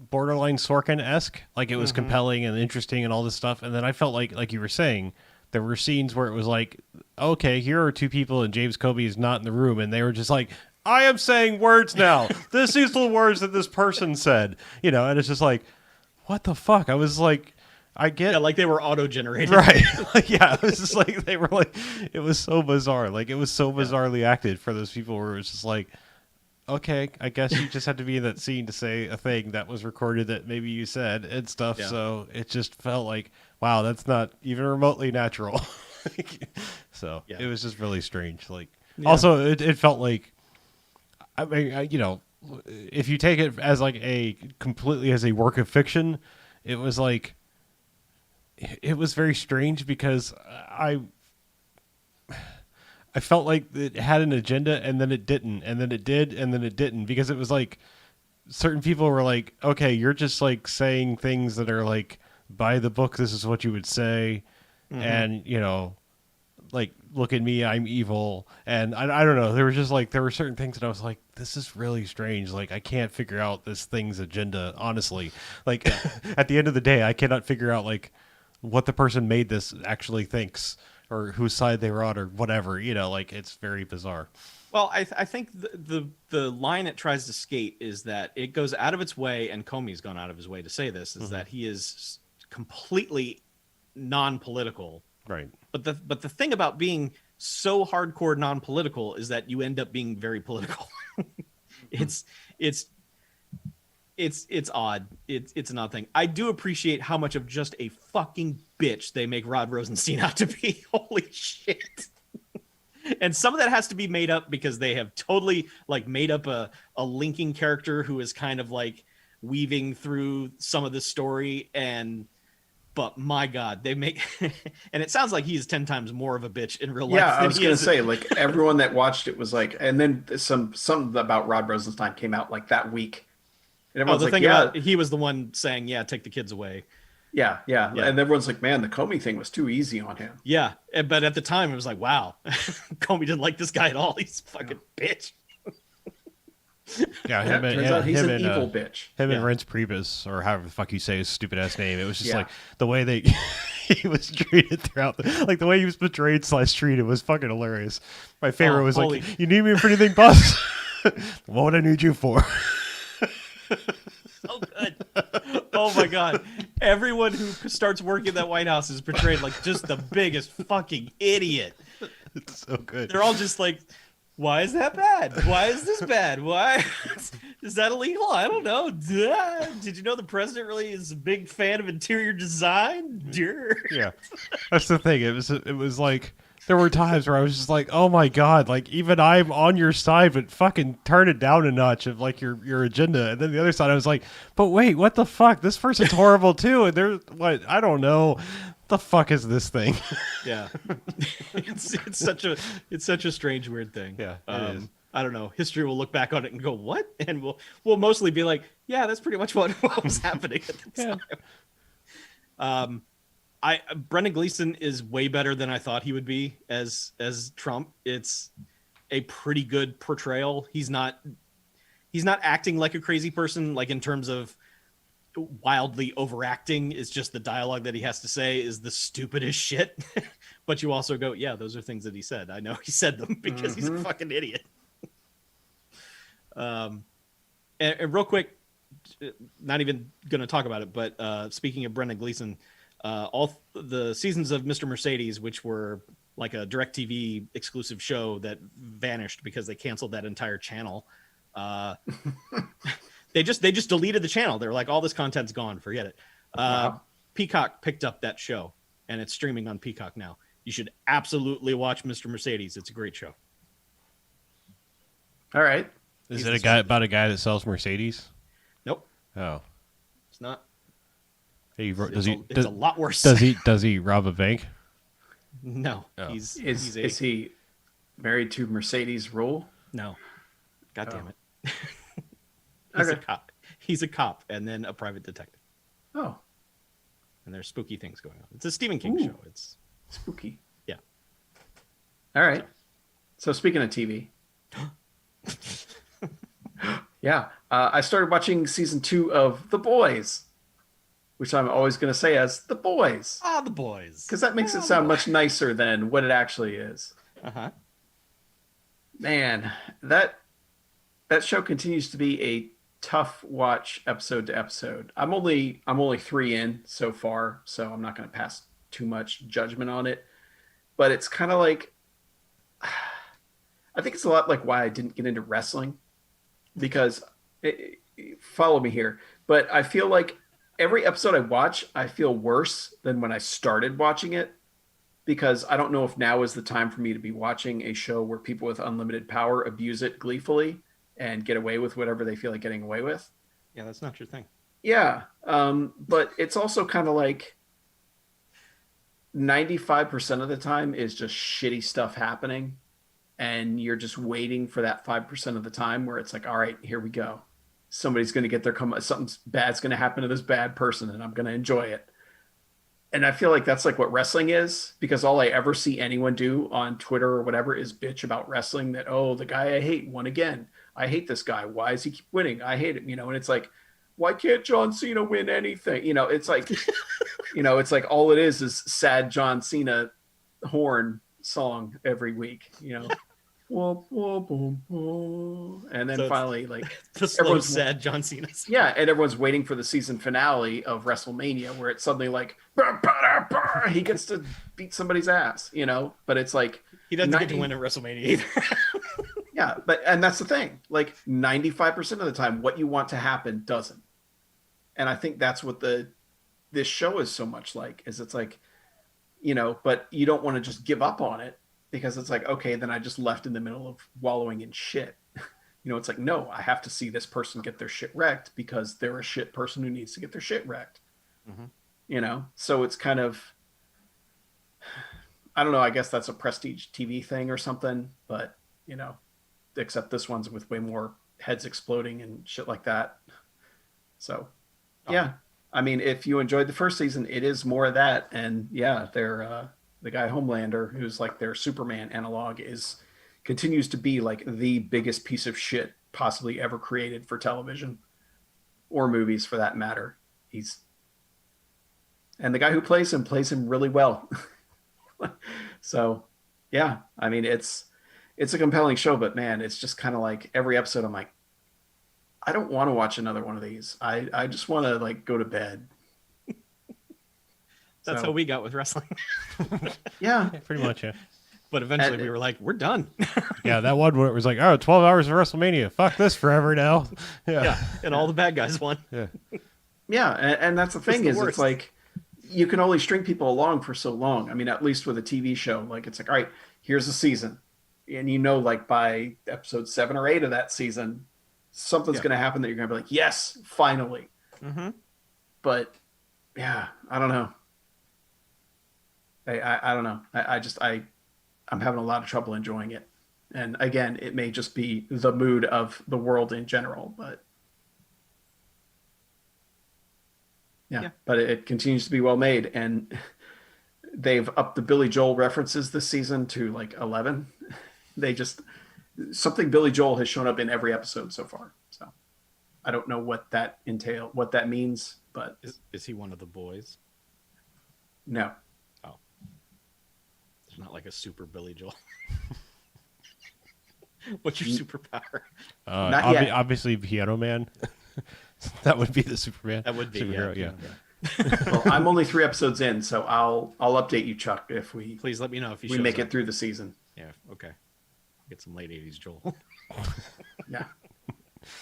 borderline Sorkin-esque. Like it was compelling and interesting and all this stuff. And then I felt like you were saying, there were scenes where it was like, okay, here are two people and James Comey is not in the room. And they were just like, I am saying words now. These are the words that this person said, and it's just like, what the fuck? I was like, I get... Yeah, like they were auto-generated. Right. Yeah, it was just like, they were like, it was so bizarre. Like, it was so bizarrely acted for those people where it was just like, okay, I guess you just had to be in that scene to say a thing that was recorded that maybe you said and stuff. Yeah. So it just felt like, wow, that's not even remotely natural. So it was just really strange. Like, also, it felt like, I mean, if you take it as like completely as a work of fiction, it was like, it was very strange because I felt like it had an agenda and then it didn't, and then it did and then it didn't, because it was like certain people were like, okay, you're just like saying things that are like by the book, this is what you would say, and like, look at me, I'm evil, and I don't know, there were certain things that I was like, this is really strange, like I can't figure out this thing's agenda, honestly. Like at the end of the day, I cannot figure out like what the person made this actually thinks or whose side they were on or whatever, like it's very bizarre. Well, I think the line it tries to skate is that it goes out of its way, and Comey's gone out of his way to say this, is that he is completely non-political. Right. But the thing about being so hardcore non-political is that you end up being very political. It it's odd. It's an odd thing. I do appreciate how much of just a fucking bitch they make Rod Rosenstein out to be. Holy shit. And some of that has to be made up because they have totally like made up a linking character who is kind of like weaving through some of the story. But my God, they make, and it sounds like he's 10 times more of a bitch in real life. Yeah, I was going to say, like, everyone that watched it was like, and then something about Rod Rosenstein came out like that week. And everyone's thing about he was the one saying, yeah, take the kids away. Yeah. And everyone's like, man, the Comey thing was too easy on him. Yeah. But at the time, it was like, wow, Comey didn't like this guy at all. He's a fucking bitch. Yeah, turns out he's an evil bitch. Him and Reince Priebus, or however the fuck you say his stupid ass name. It was just like the way he was treated throughout, the way he was portrayed / treated was fucking hilarious. My favorite was like, "You need me for anything, boss? What would I need you for?" So good. Oh my God. Everyone who starts working at that White House is portrayed like just the biggest fucking idiot. It's so good. They're all just like, why is that bad? Why is this bad? Why is that illegal? I don't know. Did you know the president really is a big fan of interior design? Yeah, that's the thing. It was like there were times where I was just like, oh my God, like even I'm on your side, but fucking turn it down a notch of like your agenda. And then the other side, I was like, but wait, what the fuck? This person's horrible too. And there's what I don't know. The fuck is this thing? Yeah, it's such a strange, weird thing. Yeah, it is. I don't know. History will look back on it and go, what? And we'll mostly be like, yeah, that's pretty much what was happening at the time. Brendan Gleeson is way better than I thought he would be as Trump. It's a pretty good portrayal. He's not acting like a crazy person, like in terms of wildly overacting. Is just the dialogue that he has to say is the stupidest shit. But you also go, yeah, those are things that he said. I know he said them because he's a fucking idiot. And real quick, not even going to talk about it, but speaking of Brendan Gleeson, all the seasons of Mr. Mercedes, which were like a DirecTV exclusive show that vanished because they canceled that entire channel. They just deleted the channel. They were like, all this content's gone. Forget it. Wow. Peacock picked up that show, and it's streaming on Peacock now. You should absolutely watch Mr. Mercedes. It's a great show. All right. Is it about a guy that sells Mercedes? Nope. Oh. It's not. It's a lot worse. Does he rob a bank? No. Oh. Is he married to Mercedes Rule? No. God damn it. Okay. He's a cop and then a private detective. Oh. And there's spooky things going on. It's a Stephen King show. It's spooky. Yeah. All right. So speaking of TV. Yeah. I started watching season 2 of The Boys, which I'm always going to say as The Boys. The Boys. Because that makes it sound much nicer than what it actually is. Uh-huh. Man, that show continues to be a tough watch episode to episode. I'm only 3 in so far, so I'm not going to pass too much judgment on it. But it's kind of like, I think it's a lot like why I didn't get into wrestling, because follow me here. But I feel like every episode I watch, I feel worse than when I started watching it, because I don't know if now is the time for me to be watching a show where people with unlimited power abuse it gleefully and get away with whatever they feel like getting away with. Yeah, that's not your thing. Yeah. But it's also kind of like 95% of the time is just shitty stuff happening. And you're just waiting for that 5% of the time where it's like, all right, here we go. Somebody's going to get their something bad's going to happen to this bad person and I'm going to enjoy it. And I feel like that's like what wrestling is, because all I ever see anyone do on Twitter or whatever is bitch about wrestling, that, oh, the guy I hate won again. I hate this guy. Why does he keep winning? I hate him. And it's like, why can't John Cena win anything? It's like, it's like all it is sad John Cena horn song every week, Whoa, whoa, boom, boom. And then finally, like, the slow, sad John Cena song. Yeah, and everyone's waiting for the season finale of WrestleMania, where it's suddenly like, bah, bah, bah, he gets to beat somebody's ass, But it's like, he doesn't get to win at WrestleMania either. Yeah, and that's the thing. Like 95% of the time, what you want to happen doesn't. And I think that's what this show is so much like, is it's like, but you don't want to just give up on it because it's like, okay, then I just left in the middle of wallowing in shit. It's like, no, I have to see this person get their shit wrecked because they're a shit person who needs to get their shit wrecked. So it's kind of, I don't know, I guess that's a prestige TV thing or something, but except this one's with way more heads exploding and shit like that. So yeah, I mean, if you enjoyed the first season, it is more of that. And yeah, they're the guy Homelander, who's like their Superman analog, continues to be like the biggest piece of shit possibly ever created for television or movies for that matter. And the guy who plays him really well. So yeah, I mean, it's a compelling show, but man, it's just kind of like every episode I'm like, I don't want to watch another one of these. I just want to like go to bed. That's how we got with wrestling. Yeah, pretty much. Yeah. But eventually we were like, we're done. Yeah, that one where it was like, 12 hours of WrestleMania. Fuck this forever now. Yeah. And all the bad guys won. Yeah. Yeah, and that's the thing is, it's like you can only string people along for so long. I mean, at least with a TV show, like it's like, all right, here's a season. And like by episode 7 or 8 of that season, something's going to happen that you're going to be like, yes, finally. Mm-hmm. But yeah, I don't know. I don't know. I'm having a lot of trouble enjoying it. And again, it may just be the mood of the world in general, but yeah. But it continues to be well made. And they've upped the Billy Joel references this season to like 11. Something Billy Joel has shown up in every episode so far. So I don't know what that means, but is he one of the boys? No. Oh, there's not like a super Billy Joel. What's your superpower? Not yet. Obviously, Piano Man. That would be the Superman. That would be superhero. Yeah. Well, I'm only 3 episodes in, so I'll update you, Chuck, if we please let me know if we make it through the season. Yeah. Okay. Get some late 80s Joel. Yeah.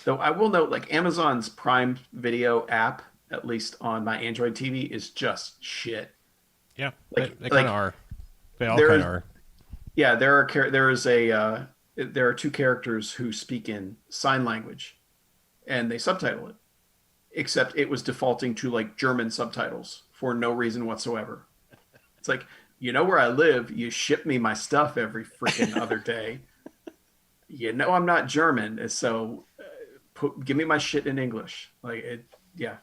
Though I will note, like Amazon's Prime Video app, at least on my Android TV, is just shit. Yeah, like they kind of are. They all kind of are. Yeah, there are 2 characters who speak in sign language, and they subtitle it. Except it was defaulting to like German subtitles for no reason whatsoever. It's like, where I live, you ship me my stuff every freaking other day. I'm not German, so give me my shit in English. Like it, yeah.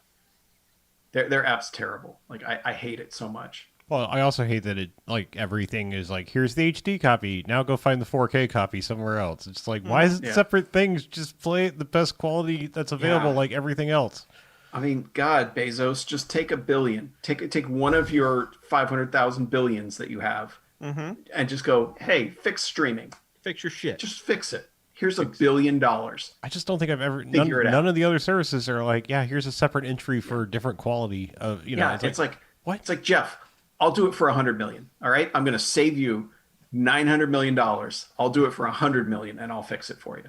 Their app's terrible. Like I hate it so much. Well, I also hate that it like everything is like, here's the HD copy. Now go find the 4K copy somewhere else. It's like, why is it separate things? Just play it the best quality that's available, like everything else. I mean, God, Bezos, just take $1 billion. Take one of your 500,000 billions that you have, and just go, hey, fix streaming. Fix your shit. Just fix it. Here's $1 billion. I just don't think I've ever none of the other services are like, here's a separate entry for different quality of It's like what? It's like, Jeff, I'll do it for $100 million. All right, I'm going to save you $900 million. I'll do it for $100 million, and I'll fix it for you.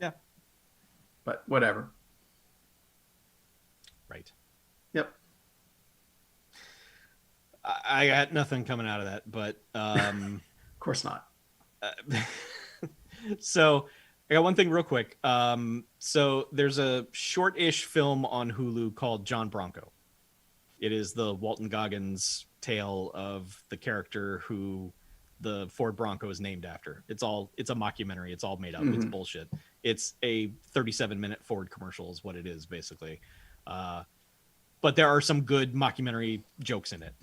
Yeah, but whatever. Right. Yep. I got nothing coming out of that, but of course not. So I got one thing real quick. So there's a short-ish film on Hulu called John Bronco. It is the Walton Goggins tale of the character who the Ford Bronco is named after. It's a mockumentary. It's all made up. It's bullshit. It's a 37-minute Ford commercial is what it is, basically. But there are some good mockumentary jokes in it.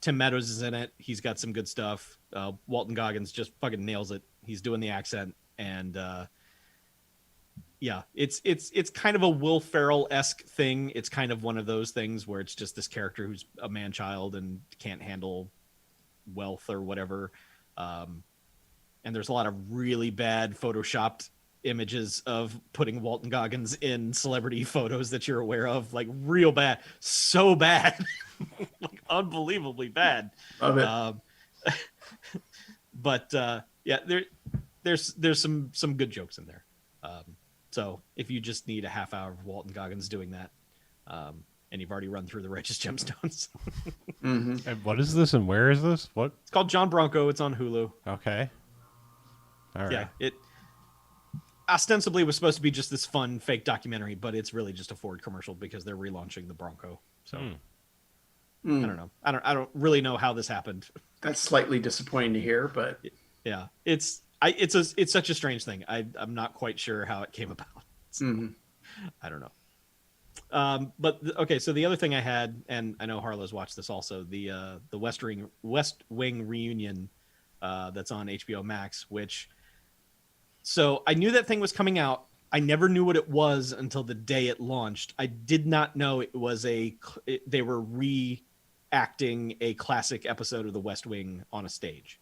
Tim Meadows is in it. He's got some good stuff. Walton Goggins just fucking nails it. He's doing the accent, and it's kind of a Will Ferrell-esque thing. It's kind of one of those things where it's just this character who's a man-child and can't handle wealth or whatever. And there's a lot of really bad photoshopped images of putting Walton Goggins in celebrity photos that you're aware of, like real bad, so bad, like unbelievably bad. Love it. But there's some good jokes in there. So if you just need a half hour of Walton Goggins doing that, and you've already run through the Righteous Gemstones. And what is this and where is this? What? It's called John Bronco. It's on Hulu. Okay. All right. Yeah, it ostensibly was supposed to be just this fun fake documentary, but it's really just a Ford commercial because they're relaunching the Bronco. So I don't know. I don't really know how this happened. That's slightly disappointing to hear, but yeah, it's such a strange thing. I'm not quite sure how it came about. So, I don't know. Okay, so the other thing I had, and I know Harlow's watched this also, the West Wing reunion that's on HBO Max, which, so I knew that thing was coming out. I never knew what it was until the day it launched. I did not know it was they were reacting a classic episode of The West Wing on a stage.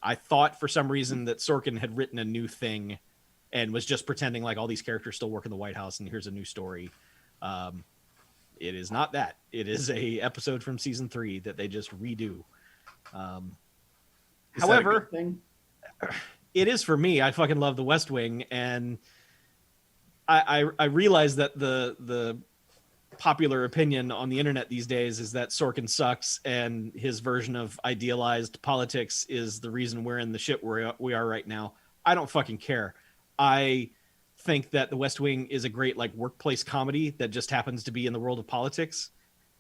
I thought for some reason that Sorkin had written a new thing and was just pretending like all these characters still work in the White House and here's a new story. It is not that. It is a episode from season 3 that they just redo. However, it is for me. I fucking love The West Wing, and I realize that the popular opinion on the internet these days is that Sorkin sucks and his version of idealized politics is the reason we're in the shit we are right now. I don't fucking care. I think that The West Wing is a great like workplace comedy that just happens to be in the world of politics,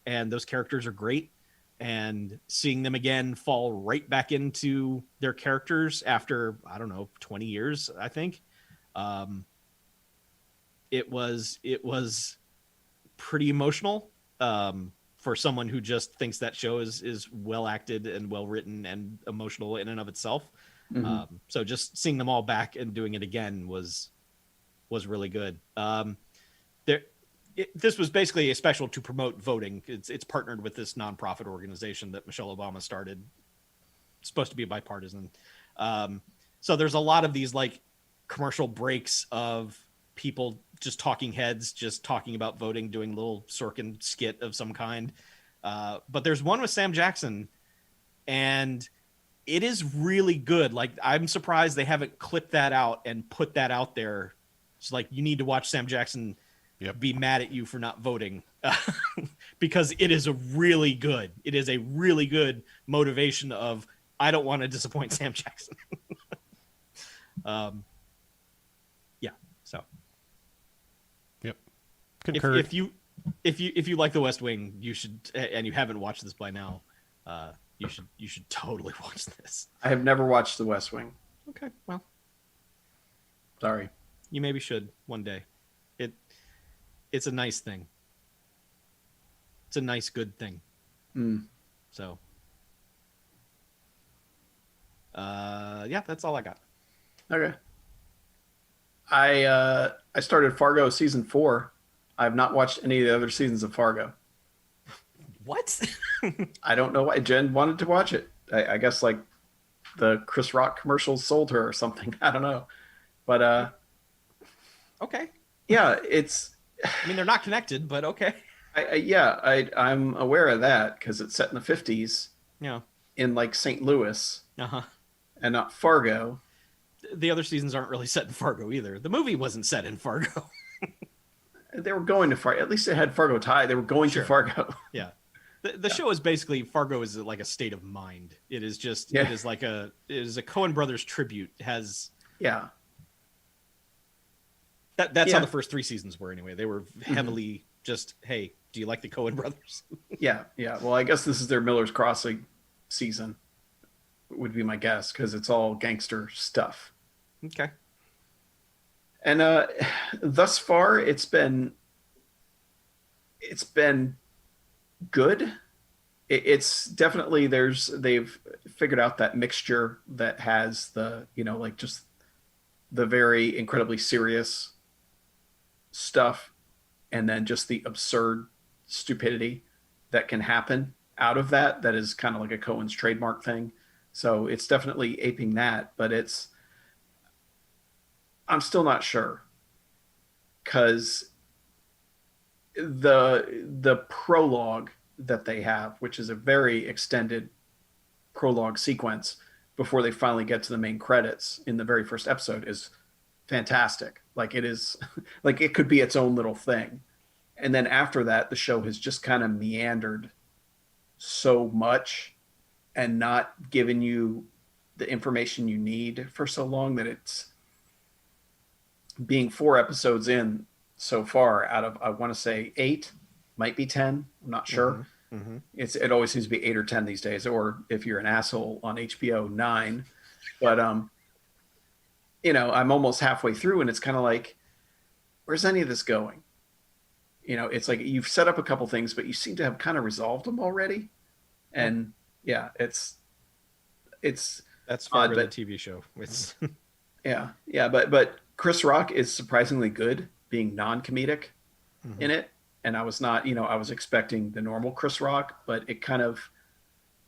and those characters are great, and seeing them again fall right back into their characters after, I don't know, 20 years, I think. It was pretty emotional for someone who just thinks that show is well acted and well written and emotional in and of itself. So just seeing them all back and doing it again was really good. This was basically a special to promote voting. It's partnered with this nonprofit organization that Michelle Obama started. It's supposed to be bipartisan. So there's a lot of these like commercial breaks of people just talking heads, just talking about voting, doing a little Sorkin skit of some kind. But there's one with Sam Jackson, and it is really good. Like, I'm surprised they haven't clipped that out and put that out there. It's like, you need to watch Sam Jackson be mad at you for not voting because it is a really good motivation of, I don't want to disappoint Sam Jackson. So concurred. If you like The West Wing, you should, and you haven't watched this by now, you should totally watch this. I have never watched The West Wing. Okay, well, sorry. You maybe should one day. It's a nice thing. It's a nice, good thing. So, that's all I got. Okay. I started Fargo season 4. I have not watched any of the other seasons of Fargo. What? I don't know why. Jen wanted to watch it. I guess like the Chris Rock commercials sold her or something. I don't know. But okay. Yeah, it's. I mean, they're not connected, but okay. I'm aware of that because it's set in the 50s. Yeah. In like St. Louis. And not Fargo. The other seasons aren't really set in Fargo either. The movie wasn't set in Fargo. They were going to Fargo. At least it had Fargo tie. They were going to Fargo. Yeah. The show is basically, Fargo is like a state of mind. It is just, it is a Coen Brothers tribute. It has. Yeah. That's how the first 3 seasons were anyway. They were heavily just, hey, do you like the Coen Brothers? Yeah. Well, I guess this is their Miller's Crossing season, would be my guess, because it's all gangster stuff. Okay. And thus far, it's been good. It's definitely they've figured out that mixture that has the like just the very incredibly serious stuff, and then just the absurd stupidity that can happen out of that. That is kind of like a Coen's trademark thing. So it's definitely aping that, but I'm still not sure, because the prologue that they have, which is a very extended prologue sequence before they finally get to the main credits in the very first episode, is fantastic. Like it is, like it could be its own little thing. And then after that, the show has just kind of meandered so much and not given you the information you need for so long that it's being 4 episodes in so far out of, I want to say 8, might be 10. I'm not sure. It always seems to be 8 or 10 these days, or if you're an asshole on HBO, 9. But I'm almost halfway through, and it's kind of like, where's any of this going? It's like you've set up a couple things, but you seem to have kind of resolved them already. And yeah, it's that's Fargo, the TV show. It's yeah, but Chris Rock is surprisingly good being non-comedic in it. And I was not, I was expecting the normal Chris Rock, but it kind of,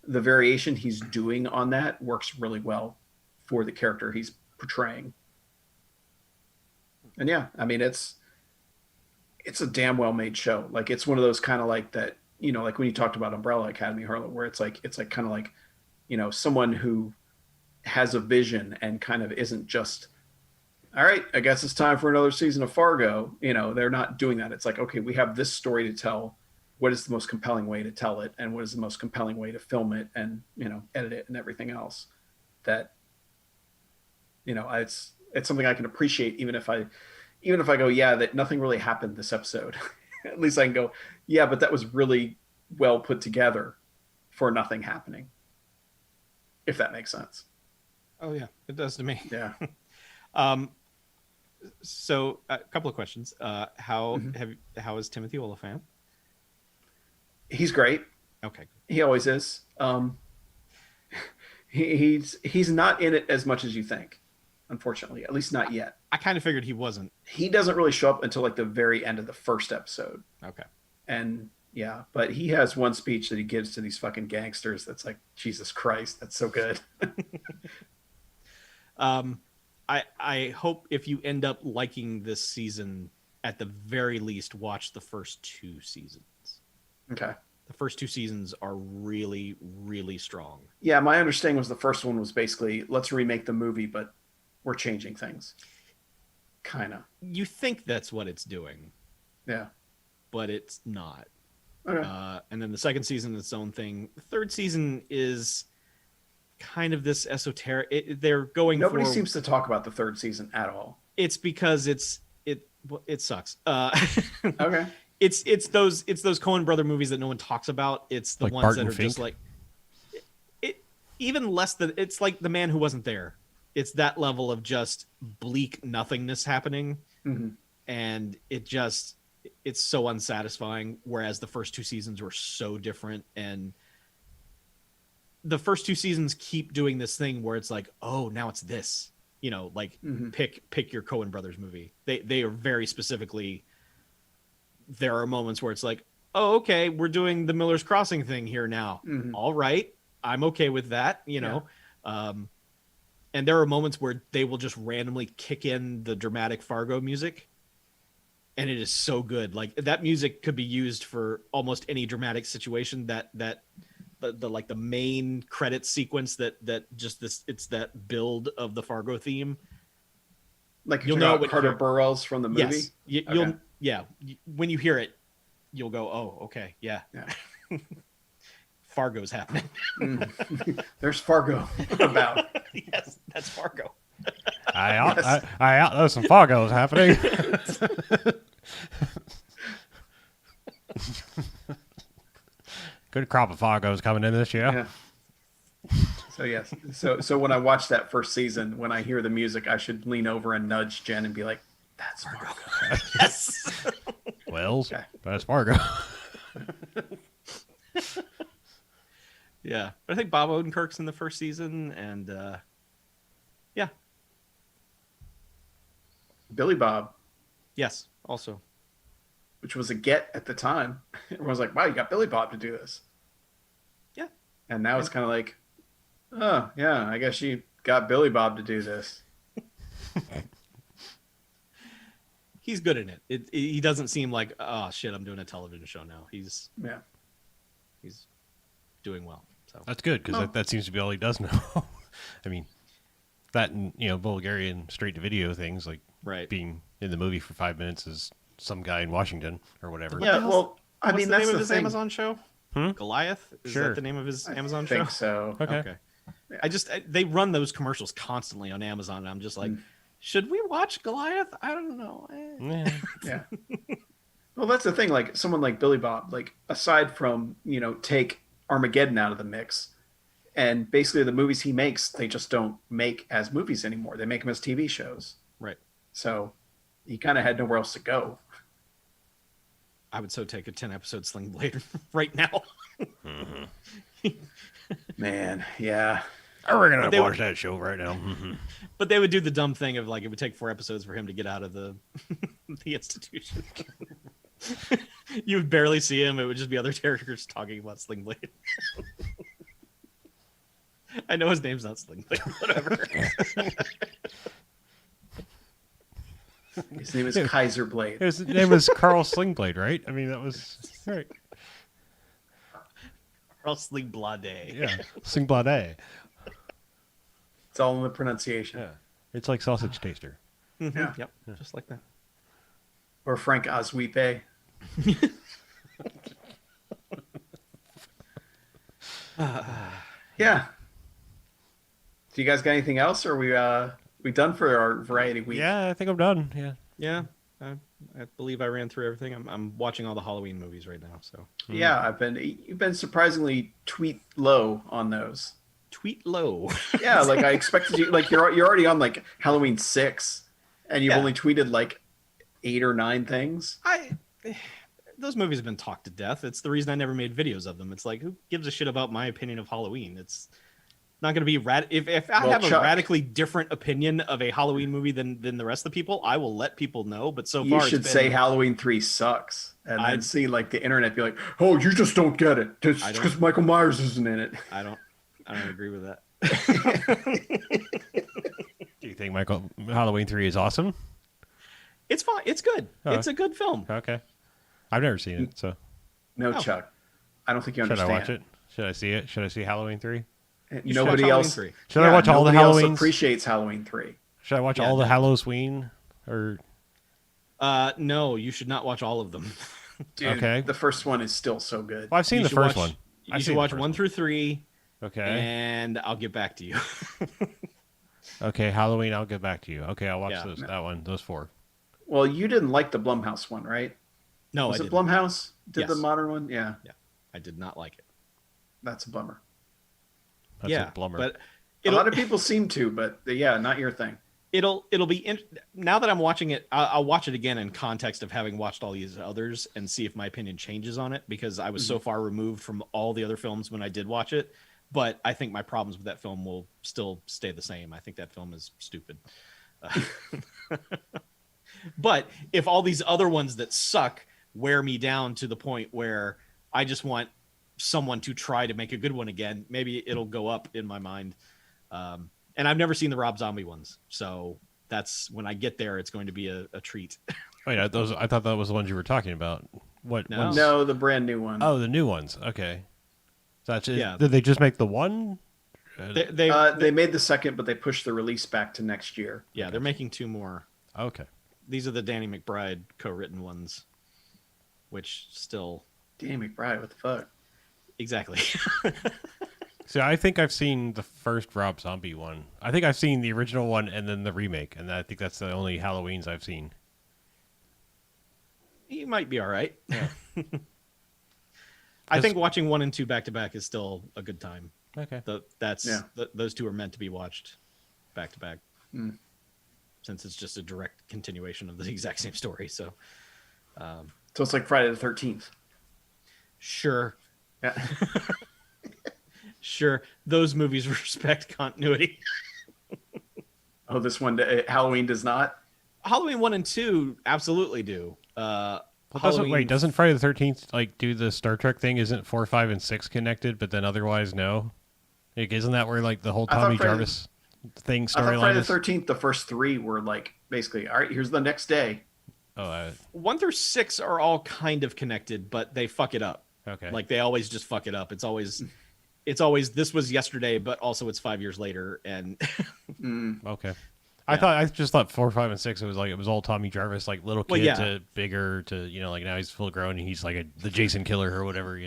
the variation he's doing on that works really well for the character he's portraying. And yeah, I mean, it's a damn well made show. Like it's one of those kind of like that, like when you talked about Umbrella Academy, Harlan, where it's like kind of like, someone who has a vision and kind of isn't just, all right, I guess it's time for another season of Fargo. They're not doing that. It's like, okay, we have this story to tell. What is the most compelling way to tell it? And what is the most compelling way to film it and, edit it and everything else that, it's something I can appreciate even if I go, yeah, that nothing really happened this episode. At least I can go, yeah, but that was really well put together for nothing happening. If that makes sense. Oh yeah, it does to me. Yeah. So a couple of questions. How is Timothy Olyphant? He's great. Okay. He always is. He's not in it as much as you think, unfortunately. At least not yet. I kind of figured he wasn't. He doesn't really show up until like the very end of the first episode. Okay. And yeah, but he has one speech that he gives to these fucking gangsters that's like, Jesus Christ, that's so good. I hope if you end up liking this season, at the very least, watch the first 2 seasons. Okay. The first 2 seasons are really, really strong. Yeah, my understanding was the first one was basically, let's remake the movie, but we're changing things. Kind of. You think that's what it's doing. Yeah. But it's not. Okay. And then the second season is its own thing. The third season is kind of this esoteric. They're going. Nobody seems to talk about the third season at all. It's because it sucks. Okay. It's those Coen brother movies that no one talks about. It's the like ones Barton that are Fink? just like it. Even less than it's like The Man Who Wasn't There. It's that level of just bleak nothingness happening, and it's so unsatisfying. Whereas the first 2 seasons were so different, and the first 2 seasons keep doing this thing where it's like, oh, now it's this, pick your Coen brothers movie. They are very specifically, there are moments where it's like, oh, okay, we're doing the Miller's Crossing thing here now. All right. I'm okay with that, and there are moments where they will just randomly kick in the dramatic Fargo music. And it is so good. Like that music could be used for almost any dramatic situation that the main credit sequence that just this, it's that build of the Fargo theme. Like you'll know what Carter Burwell's from the movie. Yes, when you hear it, you'll go, oh, okay, yeah. Fargo's happening. There's Fargo about. Yes, that's Fargo. I there's some Fargo's happening. Good crop of Fargo's coming in this year. Yeah. So yes. So when I watch that first season, when I hear the music, I should lean over and nudge Jen and be like, "That's Fargo." Yes. Wells, okay. That's Fargo. Yeah, but I think Bob Odenkirk's in the first season, and yeah, Billy Bob. Yes, also, which was a get at the time. Everyone was like, "Wow, you got Billy Bob to do this." Yeah, and now it's kind of like, "Oh, yeah, I guess you got Billy Bob to do this." He's good in it. He doesn't seem like, oh shit, I'm doing a television show now. He's doing well. So that's good because that seems to be all he does now. I mean, That and, Bulgarian straight-to-video things, like Right. being in the movie for 5 minutes as some guy in Washington or whatever. Yeah, well, I What's mean, the that's name the of his thing. Amazon show? Goliath? Is Sure. that the name of his Amazon I show? think so. Okay. They run those commercials constantly on Amazon, and I'm just like, should we watch Goliath? I don't know. Yeah. Well, that's the thing. Like someone like Billy Bob, like aside from take Armageddon out of the mix, and basically the movies he makes, they just don't make as movies anymore. They make them as TV shows. Right. So he kind of had nowhere else to go. I would so take a 10-episode Sling Blade right now. Man, yeah. We're going to watch that show right now. But they would do the dumb thing of like it would take 4 episodes for him to get out of the the institution. You would barely see him. It would just be other characters talking about Sling Blade. I know his name's not Sling Blade. Whatever. His name is Kaiser Blade. His name was Carl Slingblade, right? I mean, that was right. Carl Sling Blade. Yeah, Slingblade. It's all in the pronunciation. Yeah, it's like sausage taster. Mm-hmm. Yeah. Yep, just like that. Or Frank Oswipe. Yeah. Do you guys got anything else, or are we done for our variety week? Yeah, I think I'm done. Yeah. Yeah, I believe I ran through everything. I'm watching all the Halloween movies right now. So Yeah, you've been surprisingly tweet low on those. tweet low. Yeah, like I expected you. Like you're already on like Halloween 6, and you've Yeah. only tweeted like 8 or 9 things. Those movies have been talked to death. It's the reason I never made videos of them. It's like, who gives a shit about my opinion of Halloween? It's not going to be if I have Chuck, a radically different opinion of a Halloween movie than the rest of the people, I will let people know. But so you far, should it's say been, Halloween 3 sucks, and then see like the internet be like, "Oh, you just don't get it. It's because Michael Myers isn't in it." I don't agree with that. Do you think Halloween 3 is awesome? It's fine. It's good. It's a good film. Okay. I've never seen it, so. No, Chuck. I don't think you Should understand. I watch it? Should I see it? Should I see Halloween 3? Nobody else. Should I watch all the Nobody else Halloweens? appreciates Halloween 3. Should I watch all the Halloween? Or No, you should not watch all of them. Dude, Okay. the first one is still so good. Well, I've seen the first one. You should watch 1 through 3. Okay. And I'll get back to you. Okay, Halloween, I'll get back to you. Okay, I'll watch Yeah. that one, those 4. Well, you didn't like the Blumhouse one, right? No, Was I it didn't. Blumhouse did the Yes. modern one? Yeah. Yeah, I did not like it. That's a bummer. That's yeah, a blummer. but A lot of people seem to, but yeah, not your thing. it'll be now that I'm watching it. I'll watch it again in context of having watched all these others and see if my opinion changes on it, because I was so far removed from all the other films when I did watch it. But I think my problems with that film will still stay the same. I think that film is stupid. But if all these other ones that suck wear me down to the point where I just want someone to try to make a good one again, maybe it'll go up in my mind. And I've never seen the Rob Zombie ones, so that's when I get there, it's going to be a treat. Oh yeah, those. I thought that was the ones you were talking about. What? No. ones? No, the brand new one. Oh, the new ones. Okay. So that's it. Yeah. Did they just make the one? They made the second, but they pushed the release back to next year. Yeah, they're making 2 more. Okay. These are the Danny McBride co-written ones, which still Danny McBride, what the fuck? exactly. So I think I've seen the first Rob Zombie one. I think I've seen the original one and then the remake, and I think that's the only Halloweens I've seen. You might be all right. Yeah. I think watching 1 and 2 back to back is still a good time. Okay. Those 2 are meant to be watched back to back, since it's just a direct continuation of the exact same story. So it's like Friday the 13th. Sure. Yeah. Sure. Those movies respect continuity. Oh, this one, Halloween does not? Halloween 1 and 2 absolutely do. Doesn't Friday the 13th like do the Star Trek thing? Isn't 4, 5, and 6 connected, but then otherwise no? Like, isn't that where like the whole Tommy Jarvis thing I thought storyline Friday is? the 13th, the first 3 were like basically, all right, here's the next day. Oh, 1 through 6 are all kind of connected, but they fuck it up. okay. Like they always just fuck it up. It's always this was yesterday, but also it's 5 years later, and Okay. I just thought 4, 5, and 6. It was all Tommy Jarvis, like little kid to bigger to like now he's full grown and he's like the Jason killer or whatever.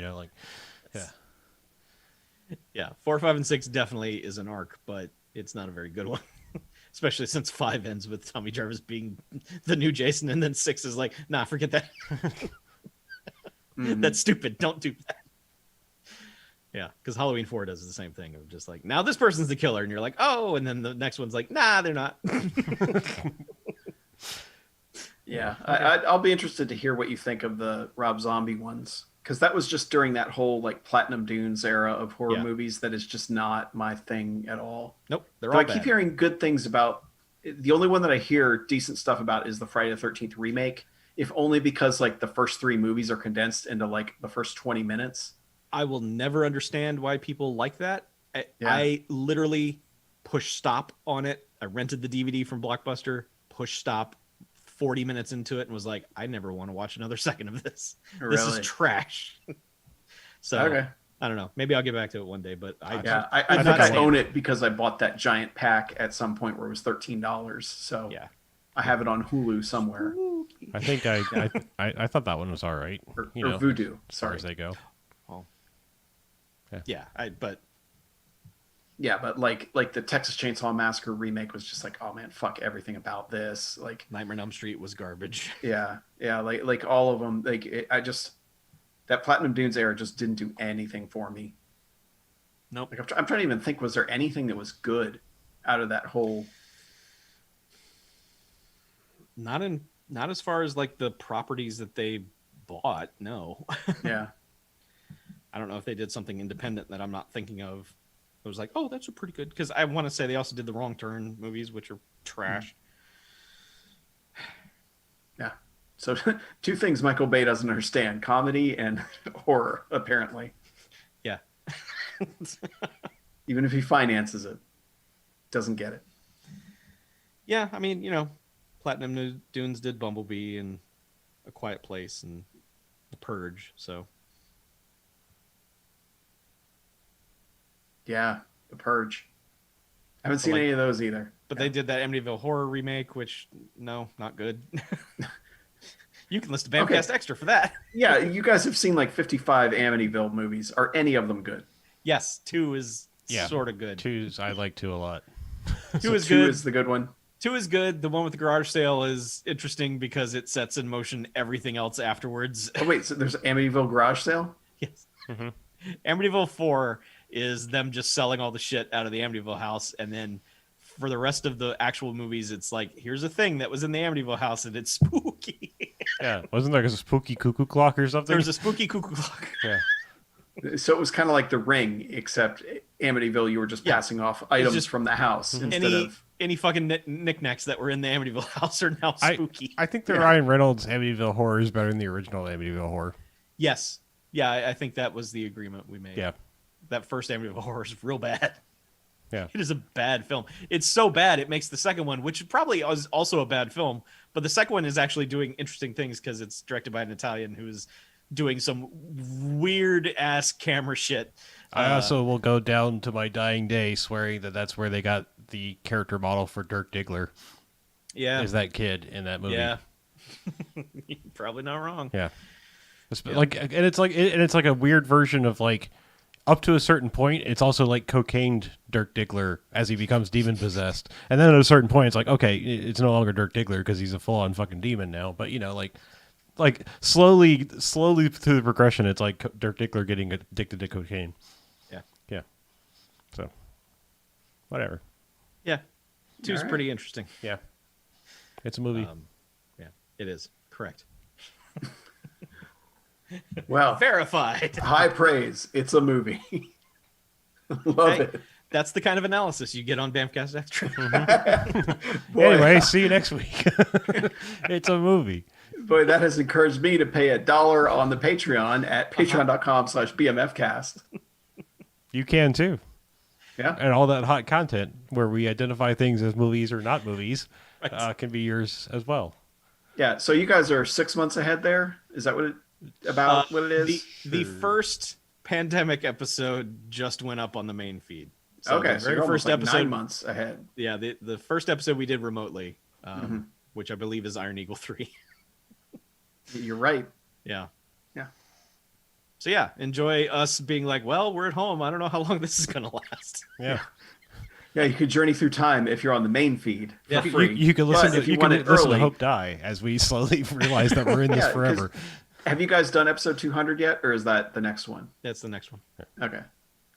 Yeah. 4, 5, and 6 definitely is an arc, but it's not a very good one. Especially since 5 ends with Tommy Jarvis being the new Jason, and then 6 is like, nah, forget that. That's stupid. Don't do that. Yeah, because Halloween 4 does the same thing of just like, now this person's the killer, and you're like, oh, and then the next one's like, nah, they're not. Yeah, I'll be interested to hear what you think of the Rob Zombie ones, because that was just during that whole like Platinum Dunes era of horror movies that is just not my thing at all. Nope, they're all bad. I keep hearing good things about. The only one that I hear decent stuff about is the Friday the 13th remake, if only because like the first 3 movies are condensed into like the first 20 minutes. I will never understand why people like that. I literally push stop on it. I rented the DVD from Blockbuster, push stop 40 minutes into it, and was like, I never want to watch another second of this. Really? This is trash. So okay. I don't know. Maybe I'll get back to it one day, but I think I own it because I bought that giant pack at some point where it was $13. So yeah, I have it on Hulu somewhere. I think I thought that one was all right. Or Vudu, as far as they go. But like the Texas Chainsaw Massacre remake was just like, oh man, fuck everything about this. Like Nightmare on Elm Street was garbage. Yeah, like all of them. Like that Platinum Dunes era just didn't do anything for me. Nope. Like I'm trying to even think, was there anything that was good out of that whole? Not as far as like the properties that they bought. No. Yeah. I don't know if they did something independent that I'm not thinking of. It was like, oh, that's a pretty good, because I want to say they also did the Wrong Turn movies, which are trash. Yeah. So 2 things Michael Bay doesn't understand: comedy and horror, apparently. Yeah. Even if he finances it, doesn't get it. Yeah, I mean, Platinum Dunes did Bumblebee and A Quiet Place and The Purge, so. Yeah, The Purge. I haven't seen any of those either. But they did that Amityville Horror remake, which, no, not good. You can listen to BMFcast Extra for that. Yeah, you guys have seen like 55 Amityville movies. Are any of them good? Yes, 2 is sort of good. 2's I like 2 a lot. 2 is good. 2 is the good one. 2 is good. The one with the garage sale is interesting because it sets in motion everything else afterwards. Oh wait, so there's Amityville garage sale? Yes. Mm-hmm. Amityville 4 is them just selling all the shit out of the Amityville house, and then for the rest of the actual movies, it's like, here's a thing that was in the Amityville house, and it's spooky. Yeah, wasn't there a spooky cuckoo clock or something? There was a spooky cuckoo clock. Yeah. So it was kind of like The Ring, except Amityville, you were just passing off items from the house instead of any fucking knickknacks that were in the Amityville house are now spooky. I think the Ryan Reynolds Amityville Horror is better than the original Amityville Horror. Yes. Yeah, I think that was the agreement we made. Yeah. That first Amityville Horror is real bad. Yeah. It is a bad film. It's so bad it makes the second one, which probably is also a bad film, but the second one is actually doing interesting things because it's directed by an Italian who's doing some weird ass camera shit. I also will go down to my dying day swearing that that's where they got the character model for Dirk Diggler. Yeah. Is that kid in that movie. Yeah. You're probably not wrong. Yeah. Like, and it's like a weird version of like, up to a certain point, it's also like cocained Dirk Diggler as he becomes demon possessed. And then at a certain point, it's like, okay, it's no longer Dirk Diggler because he's a full on fucking demon now. But like slowly through the progression, it's like Dirk Diggler getting addicted to cocaine. Yeah. Yeah. So, whatever. Yeah. 2's pretty interesting. Yeah. It's a movie. Yeah, it is. Correct. Well, verified. High praise. It's a movie. Love it. That's the kind of analysis you get on BMFcast Extra. Mm-hmm. Anyway, see you next week. It's a movie. Boy, that has encouraged me to pay $1 on the Patreon at patreon.com/BMFcast. You can too. Yeah. And all that hot content where we identify things as movies or not movies can be yours as well. Yeah. So you guys are 6 months ahead there? Is that what it is? The first pandemic episode just went up on the main feed. So okay, the so very you're first almost like episode, 9 months ahead. Yeah, the first episode we did remotely, which I believe is Iron Eagle 3. You're right. Yeah. Yeah. So yeah, enjoy us being like, well, we're at home. I don't know how long this is gonna last. Yeah. Yeah, you could journey through time if you're on the main feed for Yeah. free. You can listen But to if you you want can it listen to early, Hope die as we slowly realize that we're in this Yeah, 'cause forever. have you guys done episode 200 yet, or is that the next one? That's the next one. Okay,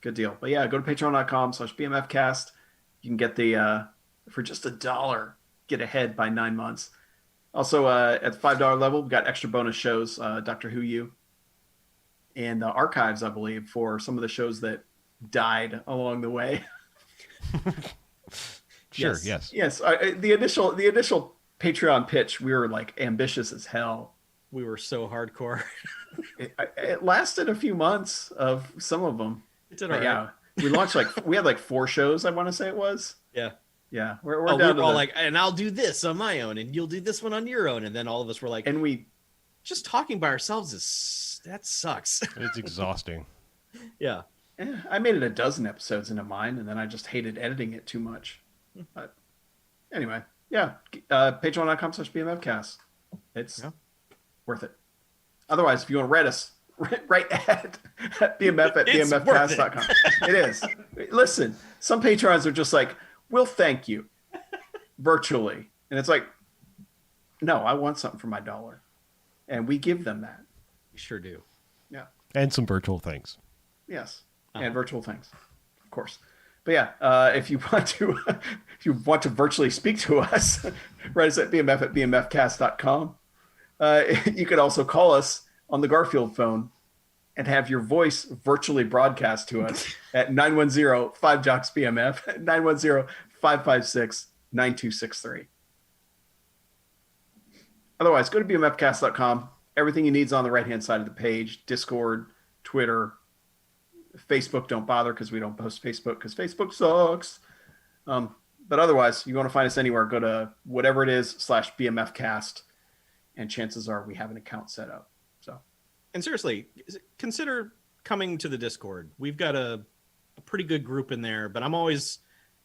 good deal. But yeah, go to patreon.com/BMFcast. You can get the for just $1, get ahead by 9 months. Also, at the $5 level, we've got extra bonus shows, Doctor Who You, and archives, I believe, for some of the shows that died along the way. Sure. Yes. Yes. The initial Patreon pitch, we were like ambitious as hell. We were so hardcore. It lasted a few months of some of them. It did But all right. yeah, we launched we had like 4 shows. I want to say it was. Yeah. Yeah, we're We down were to all like, and I'll do this on my own, and you'll do this one on your own, and then all of us were like, and we just talking by ourselves that sucks. It's exhausting. Yeah. I made it a dozen episodes into mine, and then I just hated editing it too much. But anyway, yeah, patreon.com/BMFcast. It's worth it. Otherwise, if you want to write us, write at BMF@BMFcast.com. It is. Listen, some patrons are just like, we'll thank you virtually. And it's like, no, I want something for my $1. And we give them that. We sure do. Yeah. And some virtual things. Yes. And virtual things, of course. But yeah, if you want to virtually speak to us, write us at BMF@BMFcast.com. You could also call us on the Garfield phone and have your voice virtually broadcast to us at 910-5-JOCKS-BMF, 910-556-9263. Otherwise, go to BMFcast.com. Everything you need is on the right-hand side of the page. Discord, Twitter, Facebook, don't bother because we don't post Facebook because Facebook sucks. But otherwise, you want to find us anywhere, go to whatever it is /BMFcast, and chances are we have an account set up. So, and seriously, consider coming to the Discord. We've got a pretty good group in there, but I'm always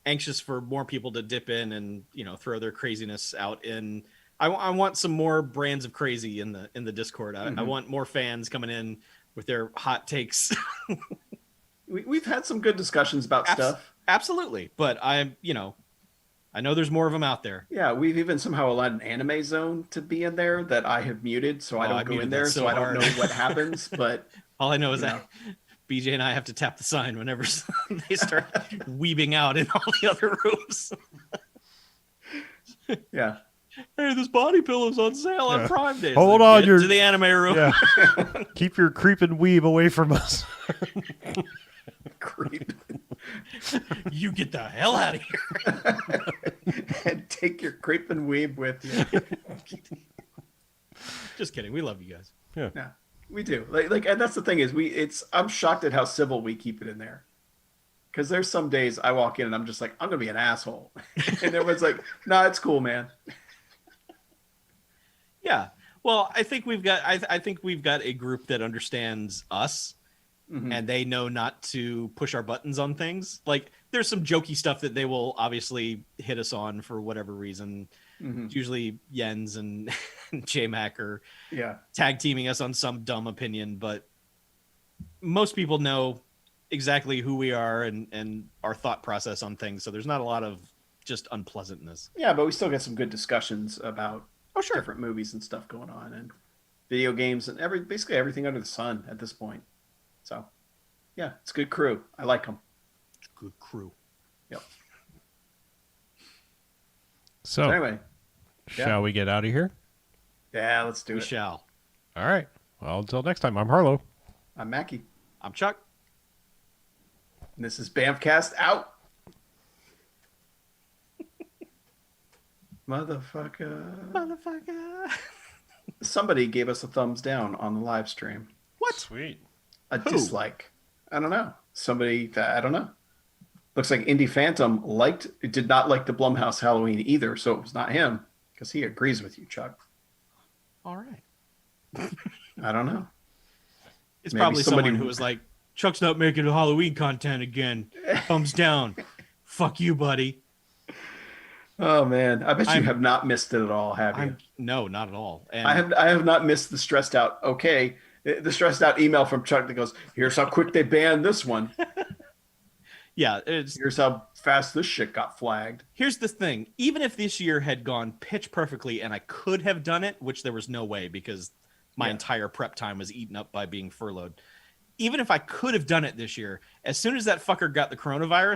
anxious for more people to dip in and throw their craziness out in. I want some more brands of crazy in the Discord. I want more fans coming in with their hot takes. We've had some good discussions about stuff. Absolutely. But I know there's more of them out there. Yeah, we've even somehow allowed an anime zone to be in there that I have muted, so I don't go in there, so I don't know what happens. But all I know is that BJ and I have to tap the sign whenever they start weebing out in all the other rooms. Yeah. Hey, this body pillow's on sale on Prime Day. Hold on, get to the anime room. Yeah. Keep your creeping weeb away from us. Creep. You get the hell out of here. And take your creeping weeb with you. Just kidding. We love you guys. Yeah, we do. Like, and that's the thing is I'm shocked at how civil we keep it in there. Because there's some days I walk in and I'm just like, I'm gonna be an asshole, and everyone's like, "Nah, it's cool, man." Yeah. Well, I think we've got a group that understands us. Mm-hmm. And they know not to push our buttons on things. Like, there's some jokey stuff that they will obviously hit us on for whatever reason. Mm-hmm. It's usually Jens and J-Mac are tag teaming us on some dumb opinion, but most people know exactly who we are and our thought process on things. So there's not a lot of just unpleasantness. Yeah, but we still get some good discussions about different movies and stuff going on, and video games and basically everything under the sun at this point. So, yeah, it's a good crew. I like them. Good crew. Yep. So anyway, shall we get out of here? Yeah, let's do it. We shall. All right. Well, until next time, I'm Harlow. I'm Mackie. I'm Chuck. And this is BMFcast out. Motherfucker. Somebody gave us a thumbs down on the live stream. What? Sweet. A dislike. I don't know. Somebody that I don't know. Looks like Indie Phantom did not like the Blumhouse Halloween either, so it was not him because he agrees with you, Chuck. All right. I don't know. It's maybe probably someone who was like, Chuck's not making Halloween content again. Thumbs down. Fuck you, buddy. Oh man, I bet you have not missed it at all, have you? No, not at all. And I have not missed the stressed out. Okay, the stressed out email from Chuck that goes, "Here's how quick they banned this one. Yeah, here's how fast this shit got flagged." Here's the thing: even if this year had gone pitch perfectly, and I could have done it, which there was no way because my entire prep time was eaten up by being furloughed. Even if I could have done it this year, as soon as that fucker got the coronavirus,